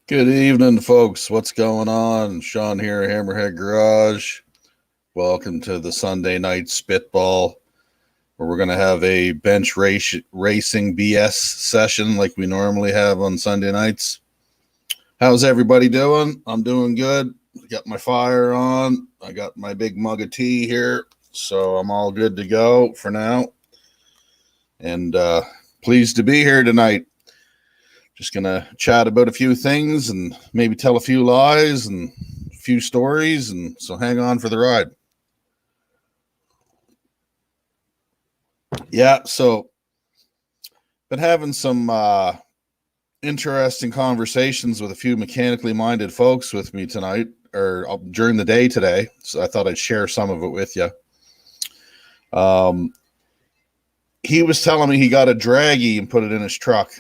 Good evening, folks. What's going on? Sean here, Hammerhead Garage. Welcome to the Sunday night Spitball, where we're going to have a bench racing BS session like we normally have on Sunday nights. How's everybody doing? I'm doing good. Got my fire on. I got my big mug of tea here, so I'm all good to go for now. And pleased to be here tonight. Just going to chat about a few things and maybe tell a few lies and a few stories. And so hang on for the ride. Yeah, so been having some interesting conversations with a few mechanically minded folks with me tonight or during the day today. So I thought I'd share some of it with you. He was telling me he got a draggy and put it in his truck.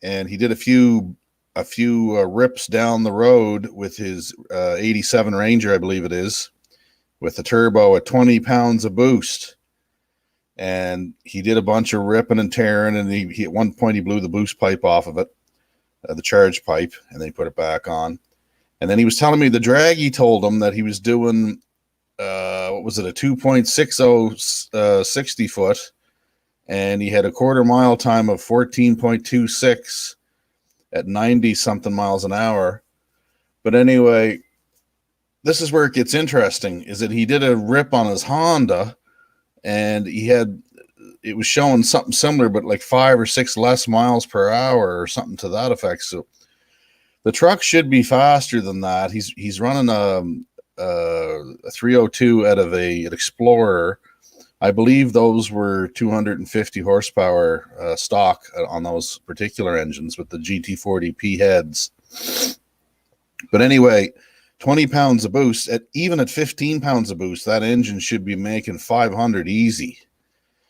And he did a few rips down the road with his 87 Ranger, I believe it is, with the turbo at 20 pounds of boost. And he did a bunch of ripping and tearing, and he at one point he blew the boost pipe off of it, the charge pipe, and then he put it back on. And then he was telling me the drag, he told him that he was doing, what was it, a 2.60 60 foot, and he had a quarter mile time of 14.26 at 90 something miles an hour. But anyway, this is where it gets interesting, is that he did a rip on his Honda, and it was showing something similar, but like 5 or 6 less miles per hour or something to that effect. So the truck should be faster than that. He's running a 302 out of an Explorer. I believe those were 250 horsepower stock on those particular engines with the GT40P heads. But anyway, 20 pounds of boost, even at 15 pounds of boost, that engine should be making 500 easy.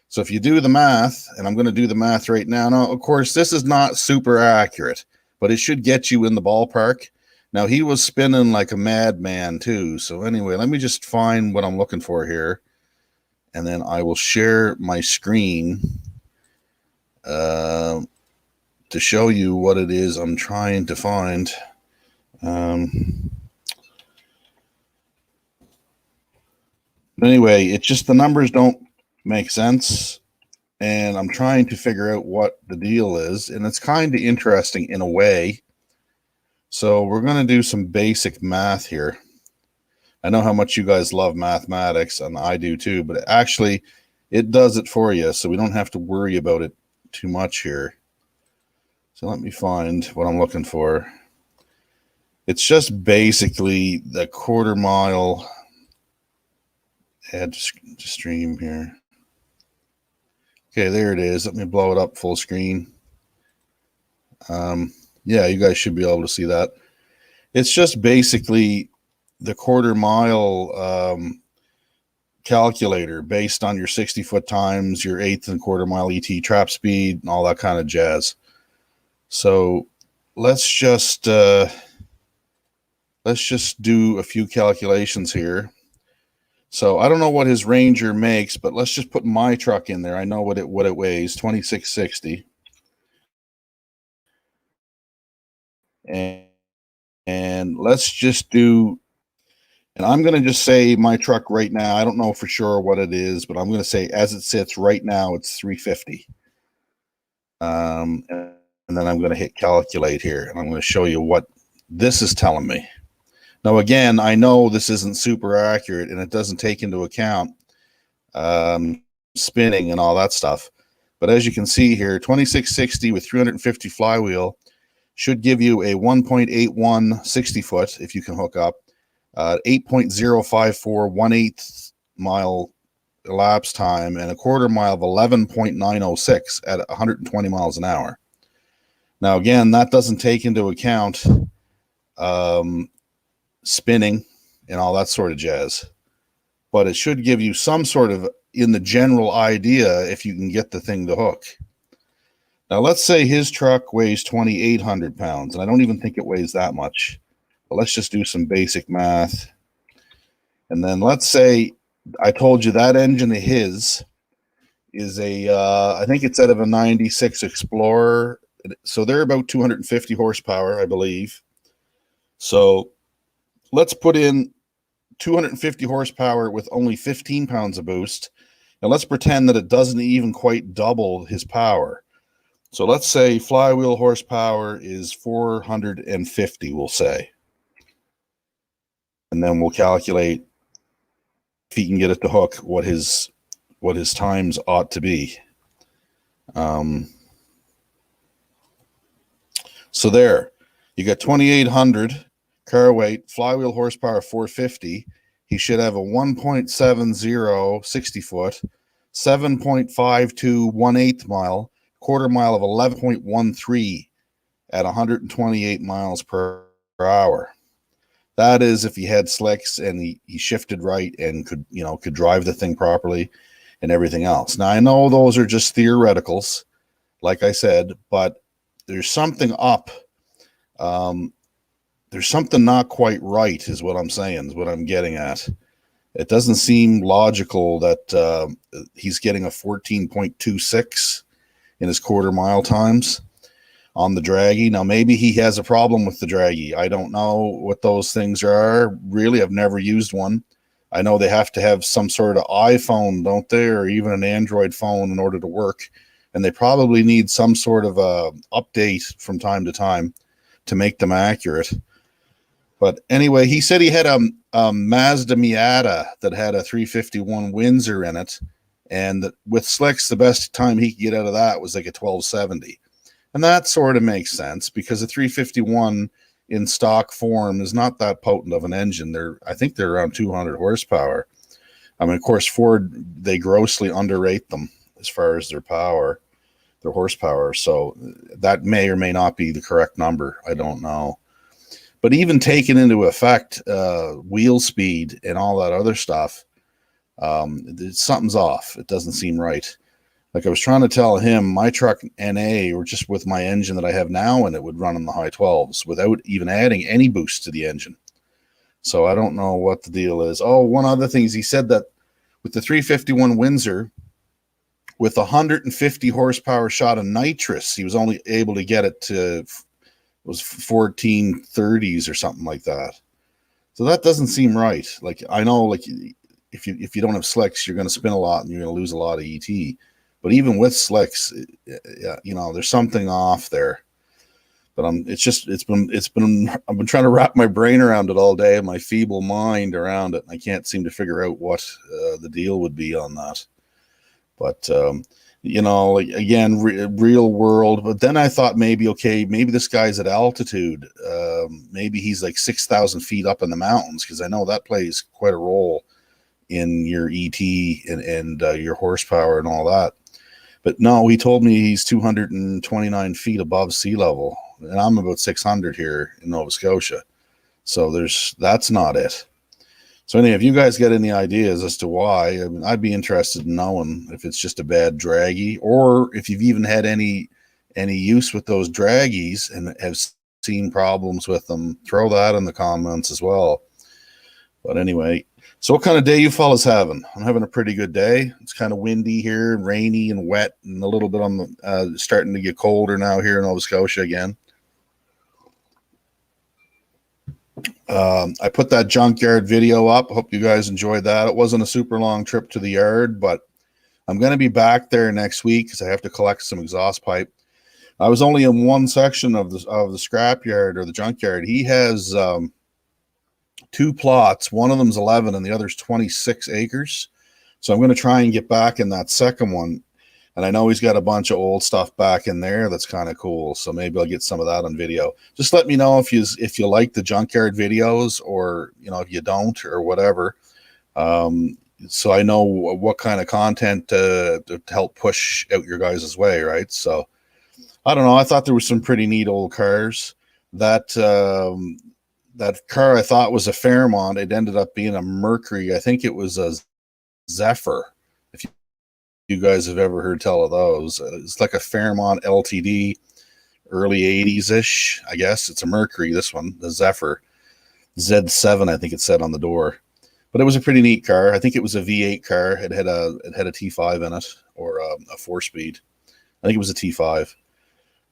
So if you do the math, and I'm going to do the math right now. Now, of course, this is not super accurate, but it should get you in the ballpark. Now, he was spinning like a madman too. So anyway, let me just find what I'm looking for here. And then I will share my screen to show you what it is I'm trying to find. Anyway, it's just the numbers don't make sense. And I'm trying to figure out what the deal is. And it's kind of interesting in a way. So we're going to do some basic math here. I know how much you guys love mathematics, and I do too, but actually it does it for you, so we don't have to worry about it too much here. So let me find what I'm looking for. It's just basically the quarter mile. Add to stream here. Okay, there it is. Let me blow it up full screen. Yeah, you guys should be able to see that. It's just basically the quarter mile calculator based on your 60 foot times, your eighth and quarter mile ET trap speed, and all that kind of jazz. So let's just do a few calculations here. So I don't know what his Ranger makes, but let's just put my truck in there. I know what it weighs, 2660. And let's just do, and I'm going to just say my truck right now, I don't know for sure what it is, but I'm going to say as it sits right now, it's 350. And then I'm going to hit calculate here, and I'm going to show you what this is telling me. Now, again, I know this isn't super accurate, and it doesn't take into account spinning and all that stuff. But as you can see here, 2660 with 350 flywheel should give you a 1.81 60 foot if you can hook up, 8.054 1/8 mile elapsed time, and a quarter mile of 11.906 at 120 miles an hour. Now, again, that doesn't take into account spinning and all that sort of jazz, but it should give you some sort of in the general idea if you can get the thing to hook. Now, let's say his truck weighs 2,800 pounds, and I don't even think it weighs that much, but let's just do some basic math. And then let's say I told you that engine of his is I think it's out of a 96 Explorer. So they're about 250 horsepower, I believe. So let's put in 250 horsepower with only 15 pounds of boost. And let's pretend that it doesn't even quite double his power. So let's say flywheel horsepower is 450, we'll say. And then we'll calculate if he can get it to hook what his times ought to be. So there, you got 2,800 car weight, flywheel horsepower 450. He should have a 1.70 60 foot, 7.52 1/8 mile, quarter mile of 11.13 at 128 miles per hour. That is if he had slicks and he shifted right and could drive the thing properly and everything else. Now, I know those are just theoreticals, like I said, but there's something up. There's something not quite right, is what I'm saying, is what I'm getting at. It doesn't seem logical that he's getting a 14.26 in his quarter mile times on the draggy. Now, maybe he has a problem with the draggy. I don't know what those things are. Really, I've never used one. I know they have to have some sort of iPhone, don't they, or even an Android phone in order to work. And they probably need some sort of a update from time to time to make them accurate. But anyway, he said he had a Mazda Miata that had a 351 Windsor in it. And with slicks, the best time he could get out of that was like a 1270. And that sort of makes sense because a 351 in stock form is not that potent of an engine. I think they're around 200 horsepower. I mean, of course, Ford, they grossly underrate them as far as their power, their horsepower. So that may or may not be the correct number. I don't know. But even taking into effect wheel speed and all that other stuff, something's off. It doesn't seem right. Like I was trying to tell him, my truck NA, or just with my engine that I have now, and it would run in the high 12s without even adding any boost to the engine. So I don't know what the deal is. Oh, one other thing is he said that with the 351 Windsor, with 150 horsepower shot of nitrous, he was only able to get it to was 1430s or something like that. So that doesn't seem right. Like, I know, like, if you don't have slicks, you're going to spin a lot and you're going to lose a lot of ET. But even with slicks, there's something off there. But I've been trying to wrap my brain around it all day, my feeble mind around it. And I can't seem to figure out what the deal would be on that. But like, again, real world. But then I thought maybe this guy's at altitude. Maybe he's like 6,000 feet up in the mountains, because I know that plays quite a role in your ET and your horsepower and all that. But no, he told me he's 229 feet above sea level, and I'm about 600 here in Nova Scotia. So that's not it. So anyway, if you guys get any ideas as to why, I mean, I'd be interested in knowing if it's just a bad draggy, or if you've even had any use with those draggies and have seen problems with them. Throw that in the comments as well. But anyway, so what kind of day you fellas having? I'm having a pretty good day. It's kind of windy here, rainy and wet, and a little bit on the starting to get colder now here in Nova Scotia again. I put that junkyard video up. Hope you guys enjoyed that. It wasn't a super long trip to the yard, but I'm going to be back there next week because I have to collect some exhaust pipe. I was only in one section of the scrapyard or the junkyard. He has two plots. One of them's 11 and the other's 26 acres. So I'm going to try and get back in that second one. And I know he's got a bunch of old stuff back in there that's kind of cool. So maybe I'll get some of that on video. Just let me know if you like the junkyard videos, or if you don't, or whatever. So I know what kind of content to help push out your guys' way, right? So I don't know. I thought there were some pretty neat old cars. That car I thought was a Fairmont. It ended up being a Mercury. I think it was a Zephyr. If you guys have ever heard tell of those, it's like a Fairmont LTD, early 80s-ish, I guess. It's a Mercury, this one, the Zephyr. Z7, I think it said on the door. But it was a pretty neat car. I think it was a V8 car. It had a T5 in it, or a 4-speed. I think it was a T5.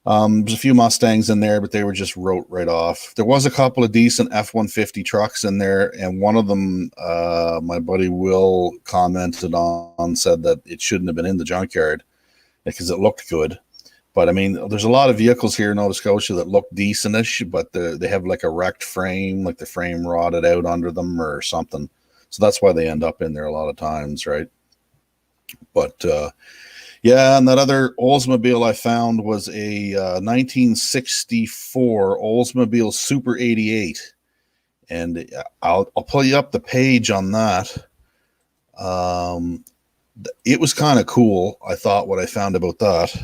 There's a few Mustangs in there, but they were just wrote right off. There was a couple of decent F-150 trucks in there, and one of them, my buddy Will commented on, said that it shouldn't have been in the junkyard because it looked good. But I mean, there's a lot of vehicles here in Nova Scotia that look decentish, but they have like a wrecked frame, like the frame rotted out under them or something. So that's why they end up in there a lot of times, right? But yeah, and that other Oldsmobile I found was a 1964 Oldsmobile Super 88, and I'll pull you up the page on that. It was kind of cool, I thought, what I found about that.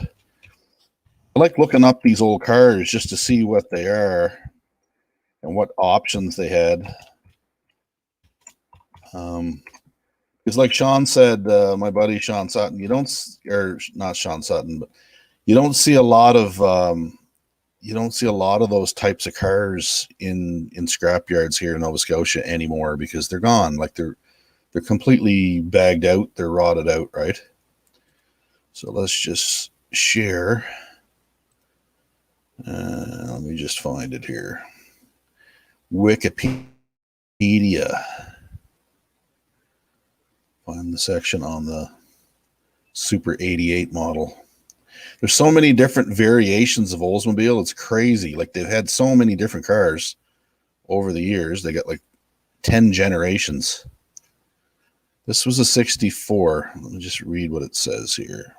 I like looking up these old cars just to see what they are and what options they had. Because like Sean said, my buddy Sean Sutton, you don't, or not Sean Sutton, but you don't see a lot of those types of cars in scrap yards here in Nova Scotia anymore, because they're gone. Like they're completely bagged out, they're rotted out, right? So let's just share. Let me just find it here. Wikipedia. Find the section on the Super 88 model. There's so many different variations of Oldsmobile. It's crazy. Like they've had so many different cars over the years. They got like 10 generations. This was a 64. Let me just read what it says here.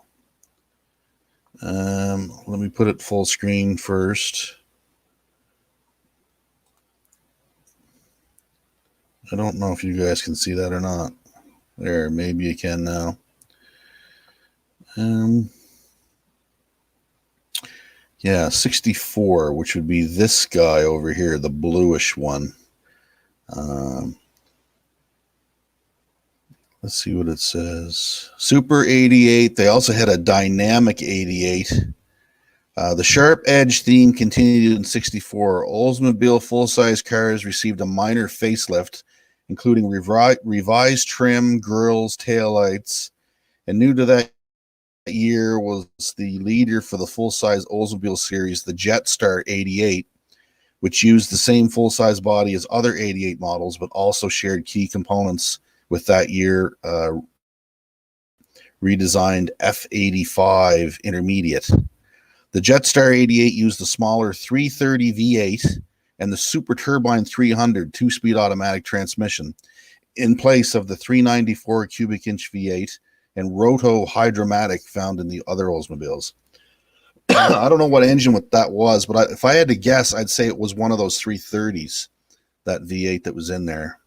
Let me put it full screen first. I don't know if you guys can see that or not. There, maybe you can now. Yeah, 64, which would be this guy over here, the bluish one. Let's see what it says. Super 88. They also had a dynamic 88. The sharp edge theme continued in 64. Oldsmobile full-size cars received a minor facelift, including revised trim, grills, taillights. And new to that year was the leader for the full-size Oldsmobile series, the Jetstar 88, which used the same full-size body as other 88 models, but also shared key components with that year redesigned F85 Intermediate. The Jetstar 88 used the smaller 330 V8 and the Super Turbine 300 two-speed automatic transmission in place of the 394 cubic inch V8 and Roto Hydromatic found in the other Oldsmobiles. I don't know what engine that was, but if I had to guess, I'd say it was one of those 330s, that V8 that was in there.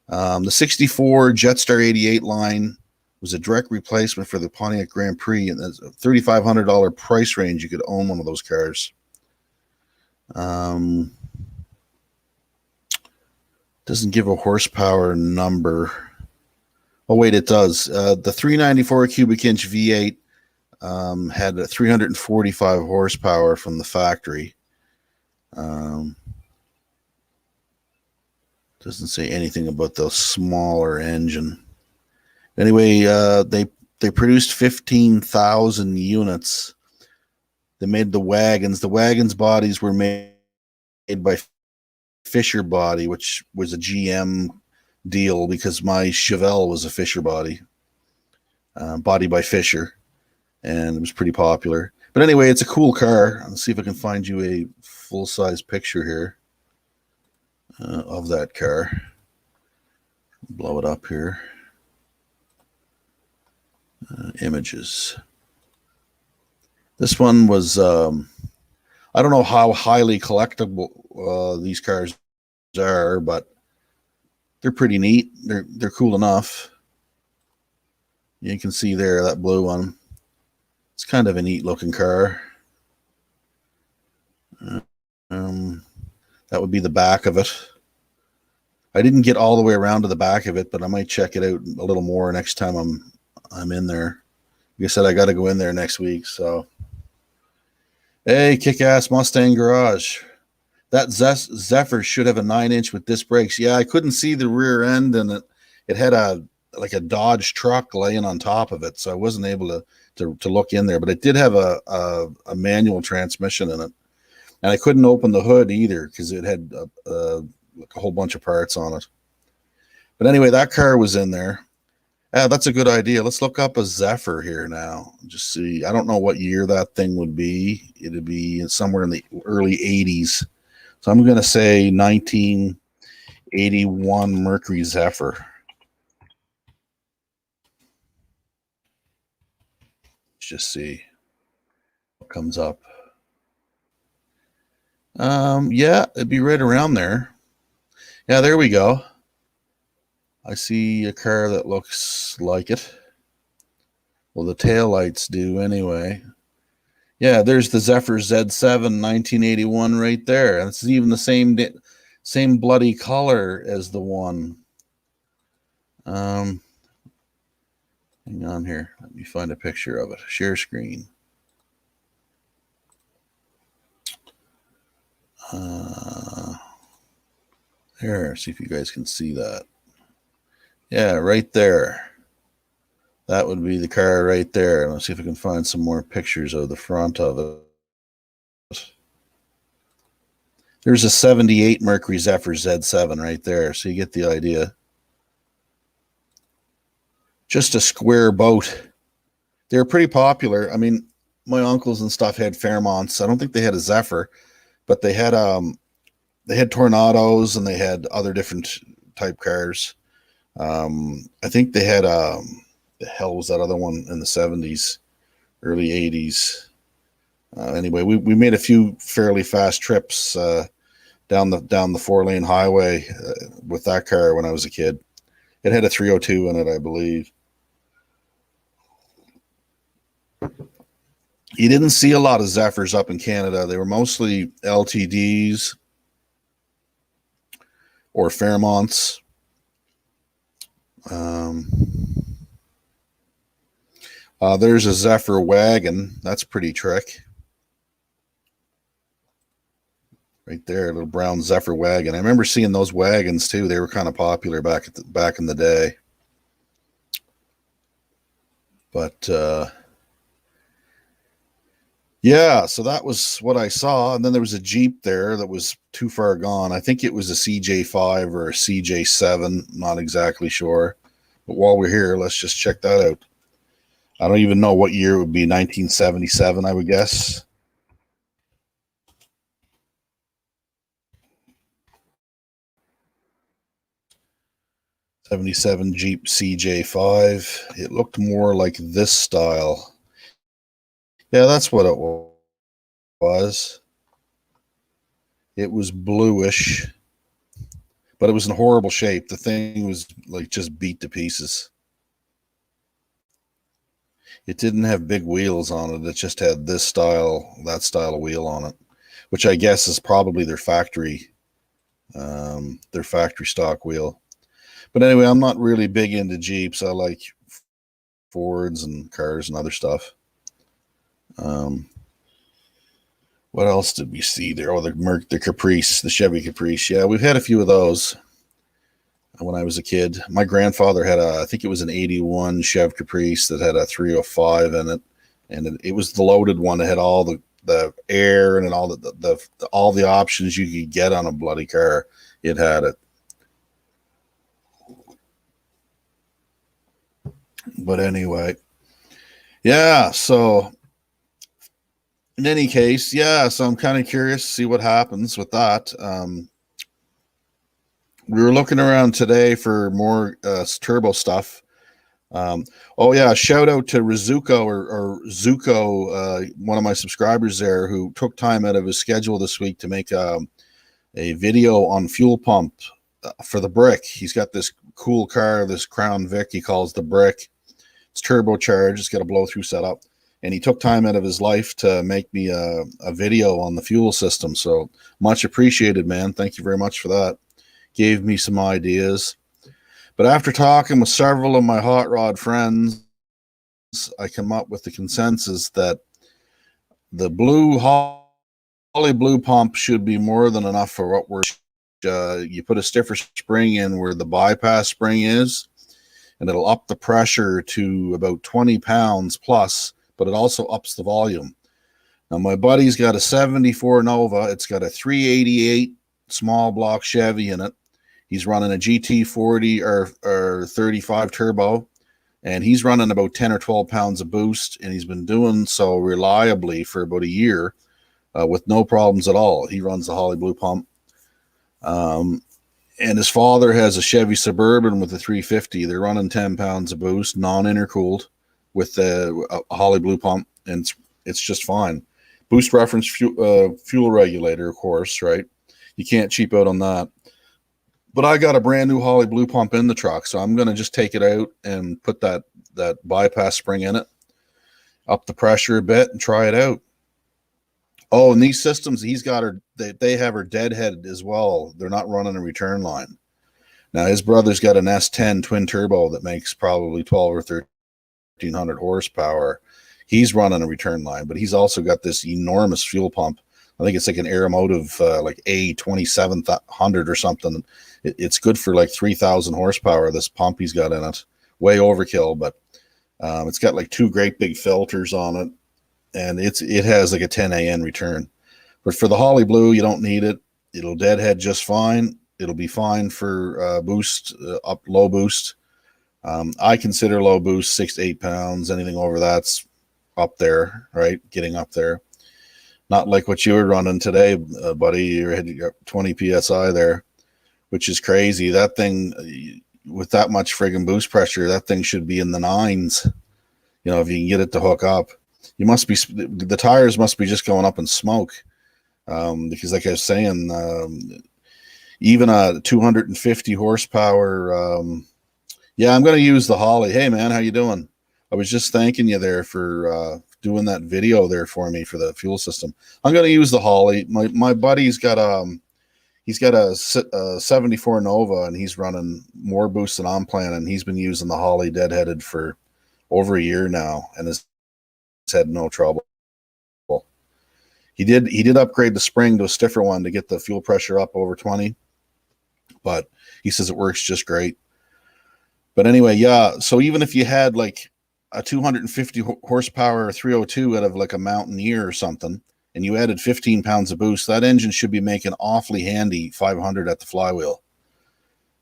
The 64 Jetstar 88 line was a direct replacement for the Pontiac Grand Prix, and that's a $3,500 price range. You could own one of those cars. Doesn't give a horsepower number. Oh, wait, it does. The 394 cubic inch V8 had a 345 horsepower from the factory. Doesn't say anything about the smaller engine. Anyway, they produced 15,000 units. They made the wagons. The wagons bodies were made by Fisher Body, which was a GM deal because my Chevelle was a Fisher body, body by Fisher, and it was pretty popular. But anyway, it's a cool car. Let's see if I can find you a full-size picture here of that car. Blow it up here. Images. This one was, I don't know how highly collectible these cars are, but they're pretty neat. They're cool enough. You can see there, that blue one. It's kind of a neat looking car. That would be the back of it. I didn't get all the way around to the back of it, but I might check it out a little more next time I'm in there. Like I said, I got to go in there next week. So, hey, kick-ass Mustang Garage. That Zephyr should have a 9-inch with disc brakes. Yeah, I couldn't see the rear end, and it had a like a Dodge truck laying on top of it, so I wasn't able to look in there. But it did have a manual transmission in it, and I couldn't open the hood either because it had like a whole bunch of parts on it. But anyway, that car was in there. That's a good idea. Let's look up a Zephyr here now. Just see. I don't know what year that thing would be. It'd be somewhere in the early 80s. So I'm going to say 1981 Mercury Zephyr. Let's just see what comes up. Yeah, it'd be right around there. Yeah, there we go. I see a car that looks like it. Well, the taillights do anyway. Yeah, there's the Zephyr Z7 1981 right there. And it's even the same bloody color as the one. Hang on here. Let me find a picture of it. Share screen. There, see if you guys can see that. Yeah, right there. That would be the car right there. Let's see if I can find some more pictures of the front of it. There's a 78 Mercury Zephyr Z7 right there, so you get the idea. Just a square boat. They're pretty popular. I mean, my uncles and stuff had Fairmonts. I don't think they had a Zephyr, but they had Tornados and they had other different type cars. I think they had the hell was that other one in the 70s, early 80s. Anyway, we made a few fairly fast trips down the 4-lane highway with that car when I was a kid. It had a 302 in it, I believe. You didn't see a lot of Zephyrs up in Canada. They were mostly LTDs or Fairmonts. There's a Zephyr wagon. That's pretty trick. Right there, a little brown Zephyr wagon. I remember seeing those wagons too. They were kind of popular back in the day. But yeah, so that was what I saw. And then there was a Jeep there that was too far gone. I think it was a Cj5 or a Cj7. Not exactly sure. But while we're here, let's just check that out. I don't even know what year it would be. 1977, I would guess. '77 Jeep Cj5. It looked more like this style. Yeah, that's what it was. It was bluish, but it was in horrible shape. The thing was like just beat to pieces. It didn't have big wheels on it. It just had that style of wheel on it, which I guess is probably their factory stock wheel. But anyway, I'm not really big into Jeeps. I like Fords and cars and other stuff. What else did we see there? Oh, the Caprice, the Chevy Caprice. Yeah, we've had a few of those when I was a kid. My grandfather had I think it was an 81 Chev Caprice that had a 305 in it. And it was the loaded one that had all the air and all all the options you could get on a bloody car. It had it. But anyway, yeah, so in any case, yeah, so I'm kind of curious to see what happens with that. We were looking around today for more turbo stuff. Oh yeah, shout out to Rizuko or Zuko, one of my subscribers there, who took time out of his schedule this week to make a video on fuel pump for the Brick. He's got this cool car, this Crown Vic he calls the Brick. It's turbocharged. It's got a blow-through setup. And he took time out of his life to make me a video on the fuel system. So much appreciated, man. Thank you very much for that. Gave me some ideas. But after talking with several of my hot rod friends, I come up with the consensus that the Holley Blue pump should be more than enough for what we're. You put a stiffer spring in where the bypass spring is, and it'll up the pressure to about 20 pounds plus, but it also ups the volume. Now, my buddy's got a 74 Nova. It's got a 388 small block Chevy in it. He's running a GT40 or 35 turbo, and he's running about 10 or 12 pounds of boost, and he's been doing so reliably for about a year with no problems at all. He runs the Holly Blue pump. And his father has a Chevy Suburban with a 350. They're running 10 pounds of boost, non-intercooled, with a Holly Blue pump, and it's just fine. Boost reference fuel regulator, of course, right? You can't cheap out on that. But I got a brand new Holly Blue pump in the truck, so I'm going to just take it out and put that bypass spring in it, up the pressure a bit, and try it out. Oh, and these systems he's got they have her deadheaded as well. They're not running a return line. Now, his brother's got an S10 twin turbo that makes probably 12 or 1300 horsepower. He's running a return line, but he's also got this enormous fuel pump. I think it's like an Aeromotive like A2700 or something. It's good for like 3,000 horsepower, this pump he's got in it. Way overkill, but it's got like 2 great big filters on it, and it has like a 10 AN return. But for the Holly Blue, you don't need it. It'll deadhead just fine. It'll be fine for boost, up low boost. I consider low boost 6 to 8 pounds. Anything over that's up there, right? Getting up there. Not like what you were running today, buddy. You had 20 PSI there, which is crazy. That thing, with that much friggin' boost pressure, that thing should be in the 9s. You know, if you can get it to hook up. The tires must be just going up in smoke. Because like I was saying, even a 250 horsepower, yeah, I'm going to use the Holly. Hey, man, how you doing? I was just thanking you there for doing that video there for me for the fuel system. I'm going to use the Holly. My buddy's got a 74 Nova, and he's running more boost than I'm planning. He's been using the Holly deadheaded for over a year now, and has had no trouble. He did upgrade the spring to a stiffer one to get the fuel pressure up over 20, but he says it works just great. But anyway, yeah, so even if you had like a 250 horsepower 302 out of like a Mountaineer or something, and you added 15 pounds of boost, that engine should be making awfully handy 500 at the flywheel.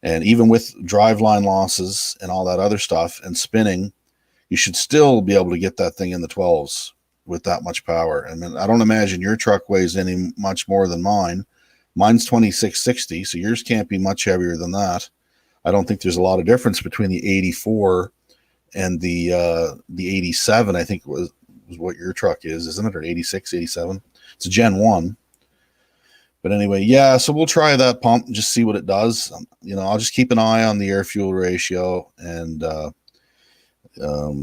And even with driveline losses and all that other stuff and spinning, you should still be able to get that thing in the 12s with that much power. I mean, I don't imagine your truck weighs any much more than mine. Mine's 2660, so yours can't be much heavier than that. I don't think there's a lot of difference between the 84 and the 87, I think was what your truck is, isn't it? Or 86, 87. It's a Gen 1. But anyway, yeah, so we'll try that pump and just see what it does. I'll just keep an eye on the air-fuel ratio, and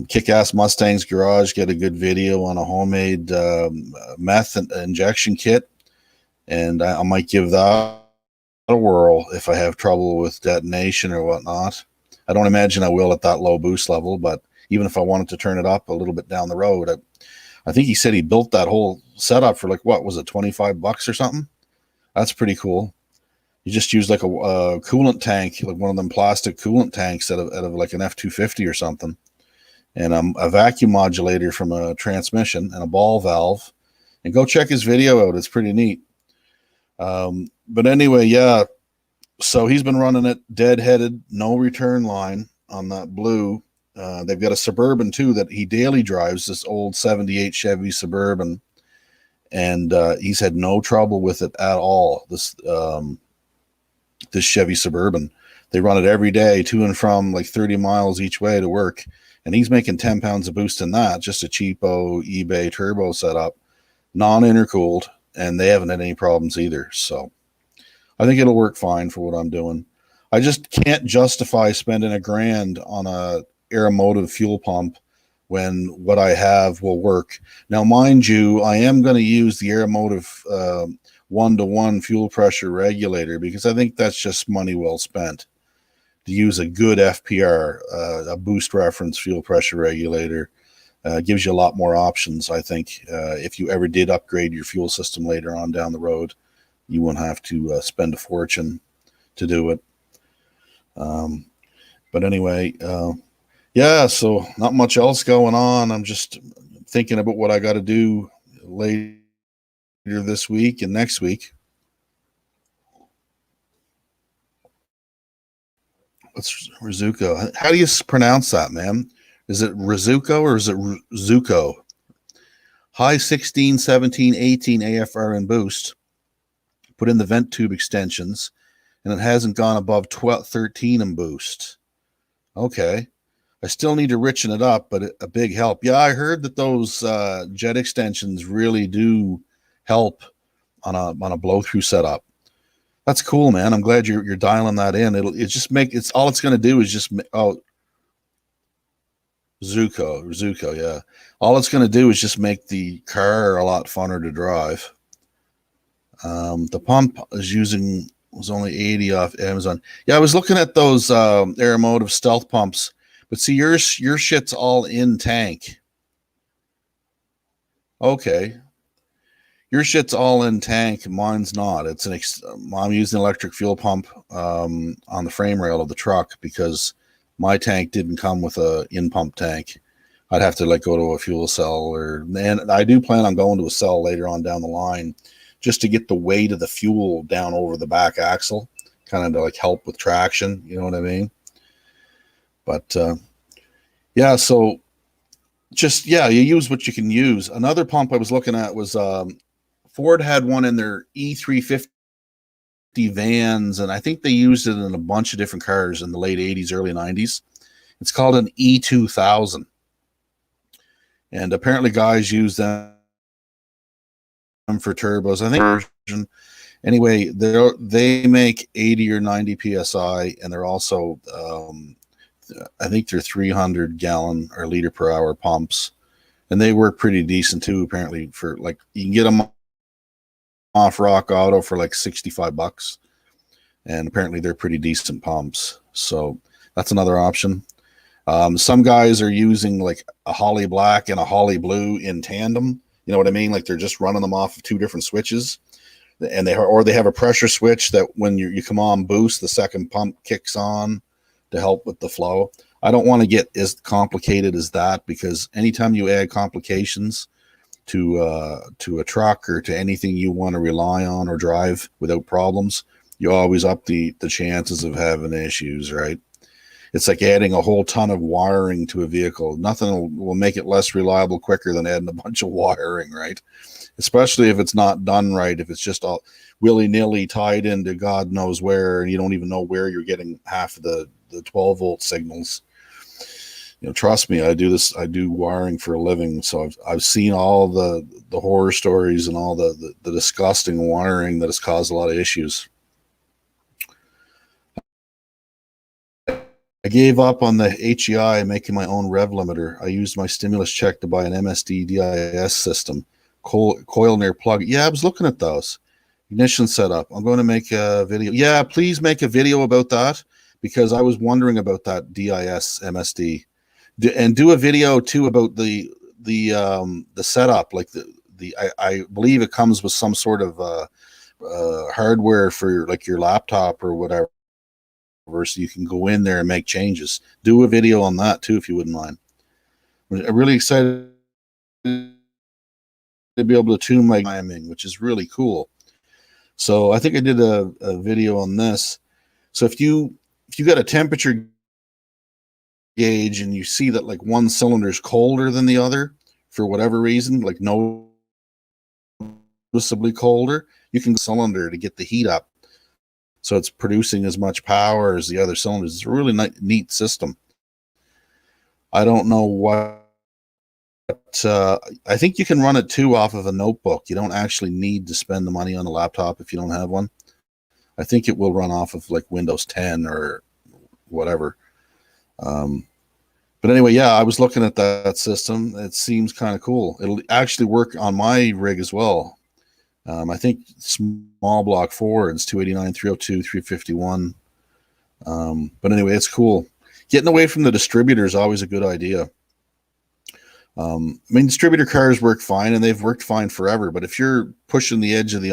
Kick-Ass Mustang's Garage get a good video on a homemade meth injection kit, and I might give that a whirl if I have trouble with detonation or whatnot. I don't imagine I will at that low boost level, but even if I wanted to turn it up a little bit down the road, I think he said he built that whole setup for like, what was it, $25 or something? That's pretty cool. You just use like a coolant tank, like one of them plastic coolant tanks out of like an F-250 or something, and a vacuum modulator from a transmission and a ball valve. And go check his video out. It's pretty neat. But anyway, yeah. So he's been running it deadheaded, no return line on that blue. They've got a Suburban too that he daily drives, this old 78 Chevy Suburban, and he's had no trouble with it at all. This Chevy Suburban, they run it every day to and from, like 30 miles each way to work, and he's making 10 pounds of boost in that, just a cheapo eBay turbo setup, non-intercooled, and they haven't had any problems either. So I think it'll work fine for what I'm doing. I just can't justify spending $1,000 on a Aeromotive fuel pump when what I have will work. Now, mind you, I am going to use the Aeromotive 1-to-1 fuel pressure regulator, because I think that's just money well spent to use a good FPR, a boost reference fuel pressure regulator. Gives you a lot more options, I think. If you ever did upgrade your fuel system later on down the road, you won't have to spend a fortune to do it. But anyway, yeah, so not much else going on. I'm just thinking about what I got to do later this week and next week. What's Rizuko? How do you pronounce that, man? Is it Rizuko or is it Zuko? High 16, 17, 18 AFR and boost. Put in the vent tube extensions, and it hasn't gone above 12, 13 in boost. Okay. I still need to richen it up, but a big help. Yeah, I heard that those jet extensions really do help on a blow through setup. That's cool, man. I'm glad you're dialing that in. It's just make it's all it's going to do is just Zuko, yeah. All it's going to do is just make the car a lot funner to drive. The pump was only 80 off Amazon. Yeah, I was looking at those Aeromotive stealth pumps. But see, your shit's all in tank. Okay. Your shit's all in tank. Mine's not. I'm using an electric fuel pump on the frame rail of the truck because my tank didn't come with a in-pump tank. I'd have to go to a fuel cell, and I do plan on going to a cell later on down the line just to get the weight of the fuel down over the back axle, kind of to help with traction. You know what I mean? But yeah, so just, yeah, you use what you can use. Another pump I was looking at was Ford had one in their E350 vans, and I think they used it in a bunch of different cars in the late 80s, early 90s. It's called an E2000. And apparently guys use them for turbos. I think anyway, they make 80 or 90 PSI, and they're also I think they're 300 gallon or liter per hour pumps, and they work pretty decent too. Apparently, for you can get them off Rock Auto for $65, and apparently they're pretty decent pumps. So that's another option. Some guys are using a Holly Black and a Holly Blue in tandem. You know what I mean? They're just running them off of two different switches, and they have a pressure switch that when you come on boost, the second pump kicks on to help with the flow. I don't want to get as complicated as that, because anytime you add complications to a truck or to anything you want to rely on or drive without problems, you always up the chances of having issues, right? It's like adding a whole ton of wiring to a vehicle. Nothing will make it less reliable quicker than adding a bunch of wiring, right? Especially if it's not done right, if it's just all willy-nilly tied into God knows where, and you don't even know where you're getting half of the 12-volt signals. Trust me, I do wiring for a living, so I've seen all the horror stories and all the disgusting wiring that has caused a lot of issues. I gave up on the HEI, making my own rev limiter. I used my stimulus check to buy an MSD DIS system, coil near plug. Yeah, I was looking at those. Ignition setup. I'm going to make a video. Yeah, please make a video about that, because I was wondering about that DIS MSD. And do a video too about the setup. I believe it comes with some sort of hardware for your laptop or whatever, so you can go in there and make changes. Do a video on that too, if you wouldn't mind. I'm really excited to be able to tune my timing, which is really cool. So I think I did a video on this. So if you got a temperature gauge and you see that one cylinder is colder than the other for whatever reason, noticeably colder, you can cylinder to get the heat up, so it's producing as much power as the other cylinders. It's a really neat system. I don't know what I think you can run it too off of a notebook. You don't actually need to spend the money on a laptop if you don't have one. I think it will run off of Windows 10 or whatever. But anyway, yeah, I was looking at that system. It seems kind of cool. It'll actually work on my rig as well. I think small block Fords, 289, 302, 351. But anyway, it's cool. Getting away from the distributor is always a good idea. Distributor cars work fine, and they've worked fine forever. But if you're pushing the edge of the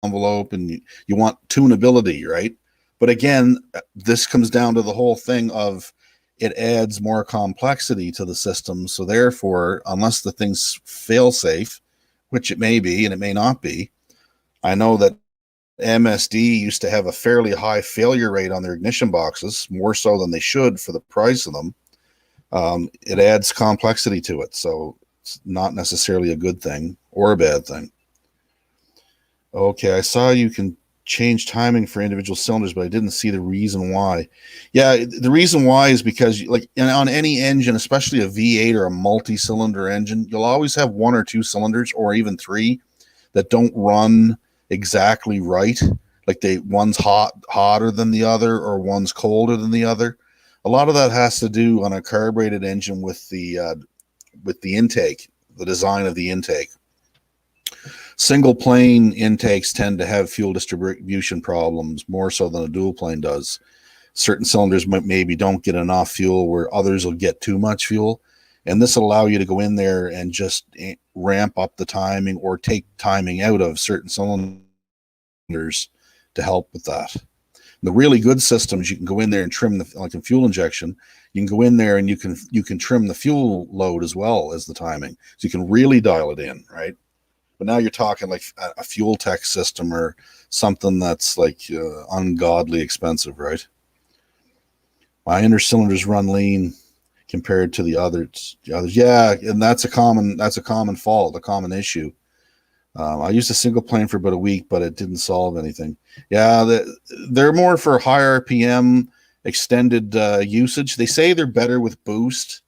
envelope and you want tunability, right? But again, this comes down to the whole thing of it adds more complexity to the system. So therefore, unless the thing's fail safe, which it may be and it may not be, I know that MSD used to have a fairly high failure rate on their ignition boxes, more so than they should for the price of them. It adds complexity to it. So it's not necessarily a good thing or a bad thing. Okay, I saw you can change timing for individual cylinders, but I didn't see the reason why. Yeah, the reason why is because, like, on any engine, especially a V8 or a multi-cylinder engine, you'll always have one or two cylinders, or even three, that don't run exactly right. Like one's hotter than the other, or one's colder than the other. A lot of that has to do on a carbureted engine with the intake, the design of the intake. Single plane intakes tend to have fuel distribution problems more so than a dual plane does. Certain cylinders maybe don't get enough fuel where others will get too much fuel. And this will allow you to go in there and just ramp up the timing or take timing out of certain cylinders to help with that. The really good systems, you can go in there and trim like in fuel injection, you can go in there and you can trim the fuel load as well as the timing. So you can really dial it in, right? But now you're talking like a fuel tech system or something that's like ungodly expensive, right? My inner cylinders run lean compared to the others. Yeah, and that's a common fault, a common issue. I used a single plane for about a week, but it didn't solve anything. Yeah, they're more for high RPM, extended usage. They say they're better with boost,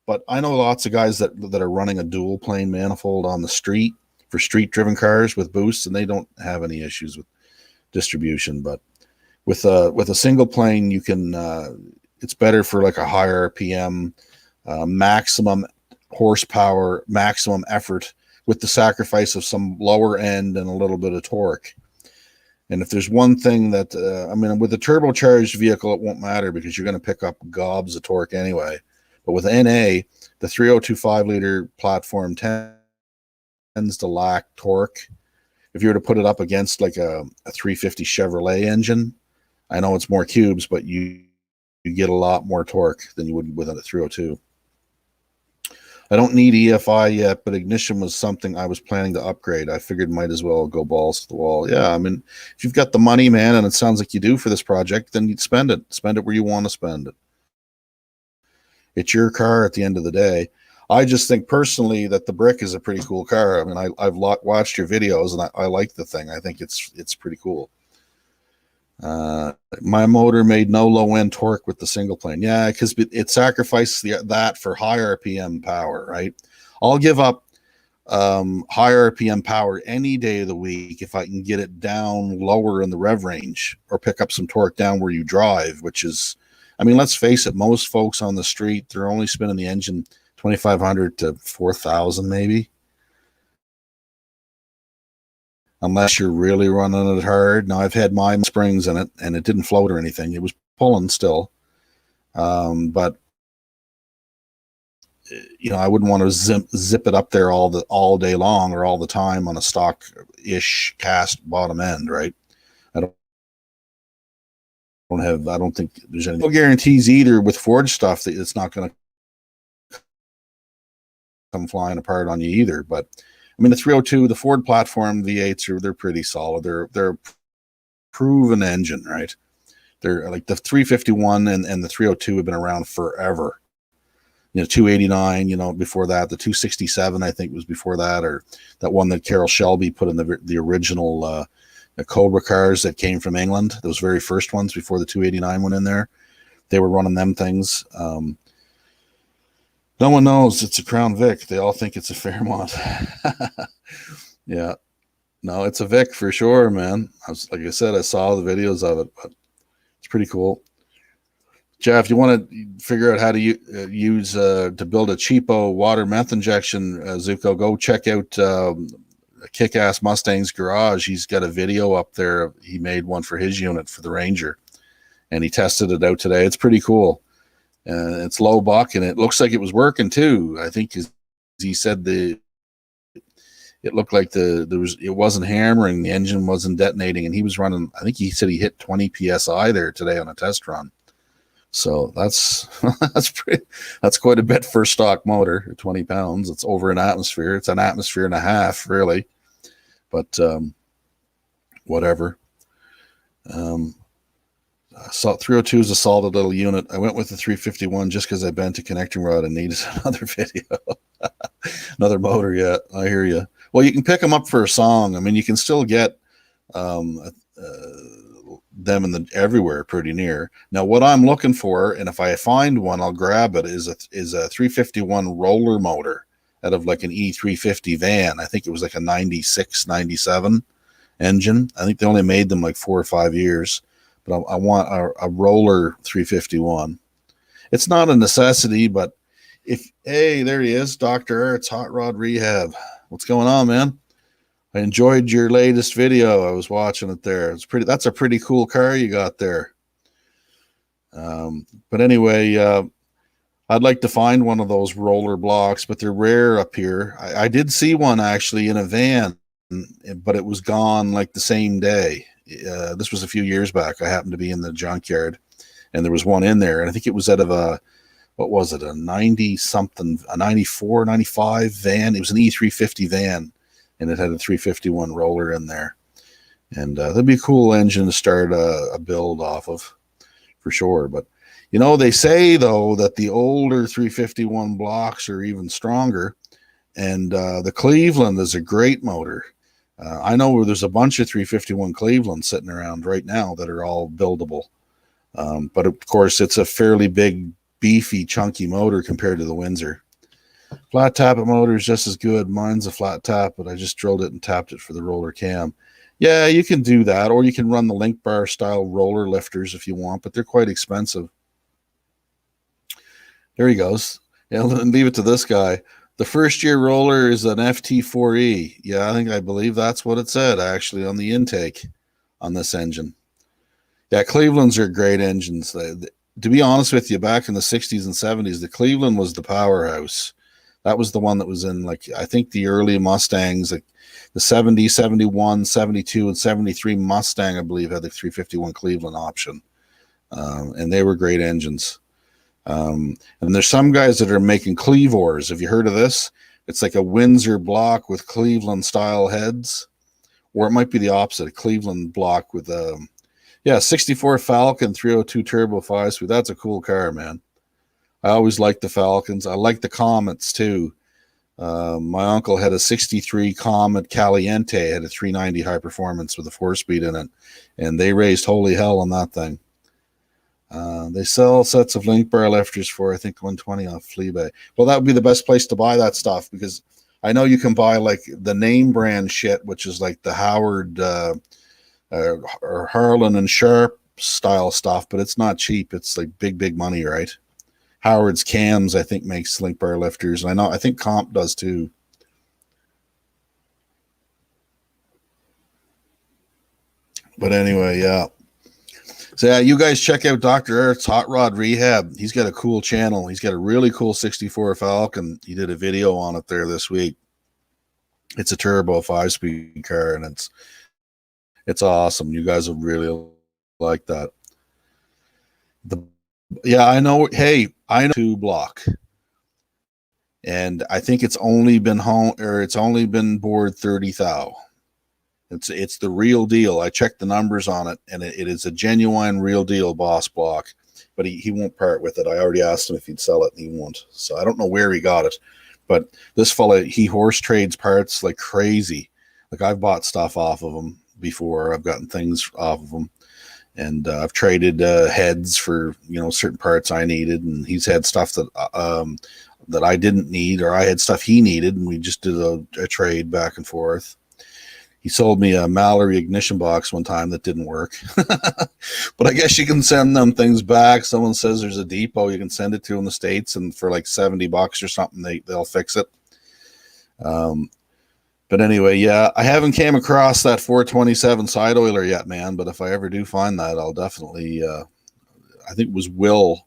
but I know lots of guys that are running a dual plane manifold on the street for street driven cars with boosts, and they don't have any issues with distribution. But with a single plane, you can it's better for like a higher RPM, maximum horsepower, maximum effort, with the sacrifice of some lower end and a little bit of torque. And if there's one thing that, with a turbocharged vehicle, it won't matter because you're going to pick up gobs of torque anyway. But with NA, the 302 5-liter platform tends to lack torque. If you were to put it up against like a 350 Chevrolet engine, I know it's more cubes, but you get a lot more torque than you would with a 302. I don't need EFI yet, but ignition was something I was planning to upgrade. I figured might as well go balls to the wall. Yeah, I mean, if you've got the money, man, and it sounds like you do for this project, then you'd spend it. Spend it where you want to spend it. It's your car at the end of the day. I just think personally that the Brick is a pretty cool car. I mean, I've watched your videos and I like the thing. I think it's pretty cool. My motor made no low end torque with the single plane. Yeah, because it sacrifices that for high RPM power, right? I'll give up high RPM power any day of the week if I can get it down lower in the rev range or pick up some torque down where you drive, which is, I mean, let's face it, most folks on the street, they're only spinning the engine 2,500 to 4,000 maybe. Unless you're really running it hard. Now, I've had my springs in it, and it didn't float or anything. It was pulling still. But, you know, I wouldn't want to zip it up there all day long or all the time on a stock-ish cast bottom end, right? I don't think there's any guarantees either with Ford stuff that it's not going to come flying apart on you either. But I mean, the 302, the Ford platform V8s they're pretty solid. They're a proven engine, right? They're like the 351 and the 302 have been around forever. You know, 289, you know, before that, the 267, I think was before that, or that one that Carroll Shelby put in the original the Cobra cars that came from England, those very first ones before the 289 went in there. They were running them things. No one knows it's a Crown Vic. They all think it's a Fairmont. Yeah. No, it's a Vic for sure, man. Like I said, I saw the videos of it, but it's pretty cool. Jeff, you want to figure out how to use to build a cheapo water meth injection, Zuko, go check out Kick-Ass Mustang's garage. He's got a video up there. He made one for his unit for the Ranger, and he tested it out today. It's pretty cool. It's low buck, and it looks like it was working too. I think he said it looked like it wasn't hammering, the engine wasn't detonating, and he was running. I think he said he hit 20 psi there today on a test run. So that's that's quite a bit for a stock motor. 20 pounds. It's over an atmosphere. It's an atmosphere and a half, really. But whatever. So 302 is a solid little unit. I went with the 351 just because I bent a connecting rod and needed another video, another motor. Yeah, I hear you. Well, you can pick them up for a song. I mean, you can still get them everywhere pretty near. Now, what I'm looking for, and if I find one, I'll grab it, is a 351 roller motor out of like an E350 van. I think it was like a 96, 97 engine. I think they only made them like 4 or 5 years. But I want a roller 351. It's not a necessity, but hey, there he is, Dr. Ertz, Hot Rod Rehab. What's going on, man? I enjoyed your latest video. I was watching it there. That's a pretty cool car you got there. But anyway, I'd like to find one of those roller blocks, but they're rare up here. I did see one actually in a van, but it was gone like the same day. This was a few years back. I happened to be in the junkyard, and there was one in there, and I think it was out of a 90 something, a 94, 95 van. It was an E350 van, and it had a 351 roller in there. And that'd be a cool engine to start a build off of, for sure. But you know, they say though that the older 351 blocks are even stronger, and the Cleveland is a great motor. I know where there's a bunch of 351 Cleveland sitting around right now that are all buildable. But of course, it's a fairly big, beefy, chunky motor compared to the Windsor. Flat tappet motor is just as good. Mine's a flat tap, but I just drilled it and tapped it for the roller cam. Yeah, you can do that, or you can run the link bar style roller lifters if you want, but they're quite expensive. There he goes. Yeah, leave it to this guy. The first year roller is an FT4E. Yeah, I believe that's what it said actually on the intake on this engine. Yeah, Clevelands are great engines. To be honest with you, back in the 60s and 70s, the Cleveland was the powerhouse. That was the one that was in, like, I think the early Mustangs, like the 70, 71, 72, and 73 Mustang, I believe, had the 351 Cleveland option. And they were great engines. And there's some guys that are making Clevors. Have you heard of this? It's like a Windsor block with Cleveland style heads, or it might be the opposite, a Cleveland block with 64 Falcon 302 turbo 5-speed. That's a cool car, man. I always liked the Falcons. I like the Comets too. My uncle had a 63 Comet Caliente, had a 390 high performance with a 4-speed in it, and they raised holy hell on that thing. They sell sets of link bar lifters for, I think, $120 off Fleabay. Well, that would be the best place to buy that stuff, because I know you can buy like the name brand shit, which is like the Howard or Harlan and Sharp style stuff, but it's not cheap. It's like big money, right? Howard's Cams, I think, makes link bar lifters. And I think Comp does too. But anyway, yeah. So yeah, you guys check out Dr. Ertz Hot Rod Rehab. He's got a cool channel. He's got a really cool 64 Falcon. He did a video on it there this week. It's a turbo 5-speed car, and it's awesome. You guys will really like that. I know. Hey, I know 2 block, and I think it's only been bored 30 thou. It's the real deal. I checked the numbers on it, and it is a genuine, real deal Boss block. But he won't part with it. I already asked him if he'd sell it, and he won't. So I don't know where he got it. But this fella, he horse trades parts like crazy. Like, I've bought stuff off of him before. I've gotten things off of him, and I've traded heads for certain parts I needed, and he's had stuff that that I didn't need, or I had stuff he needed, and we just did a trade back and forth. He sold me a Mallory ignition box one time that didn't work. But I guess you can send them things back. Someone says there's a depot you can send it to in the States, and for like $70 or something, they'll fix it. But anyway, yeah, I haven't came across that 427 side oiler yet, man. But if I ever do find that, I'll definitely, I think it was Will,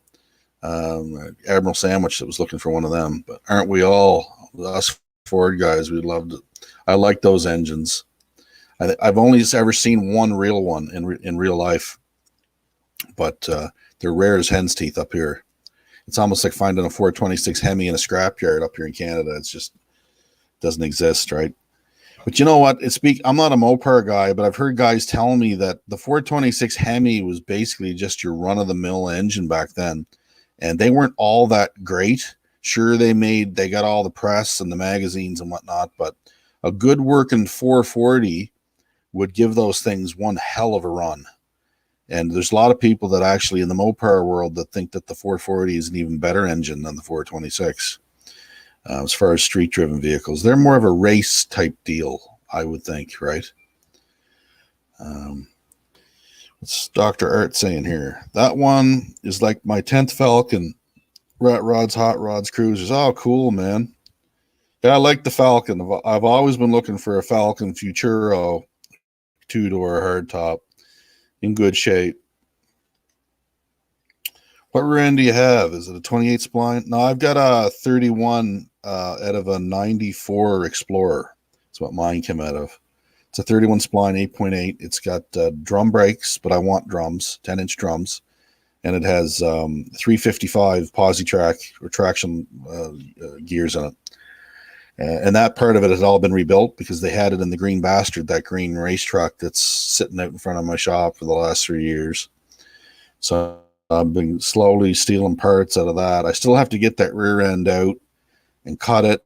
Admiral Sandwich, that was looking for one of them. But aren't we all, us Ford guys, we'd love to. I like those engines. I've only ever seen one real one in real life, but they're rare as hen's teeth up here. It's almost like finding a 426 Hemi in a scrapyard up here in Canada. It's just doesn't exist, right? But you know what? I'm not a Mopar guy, but I've heard guys tell me that the 426 Hemi was basically just your run-of-the-mill engine back then, and they weren't all that great. Sure, they got all the press and the magazines and whatnot, but a good working 440 would give those things one hell of a run. And there's a lot of people that actually in the Mopar world that think that the 440 is an even better engine than the 426. As far as street-driven vehicles, they're more of a race type deal, I would think, right? What's Dr. Art saying here? That one is like my 10th Falcon. Rat Rods, Hot Rods, Cruisers. Oh, cool, man. Yeah, I like the Falcon. I've always been looking for a Falcon Futuro 2-door hardtop in good shape. What rear end do you have? Is it a 28 spline? No, I've got a 31 out of a 94 Explorer. That's what mine came out of. It's a 31 spline 8.8. It's got drum brakes, but I want drums, 10-inch drums. And it has 355 posi-track or traction gears in it. And that part of it has all been rebuilt because they had it in the Green Bastard, that green race truck that's sitting out in front of my shop for the last 3 years. So I've been slowly stealing parts out of that. I still have to get that rear end out and cut it.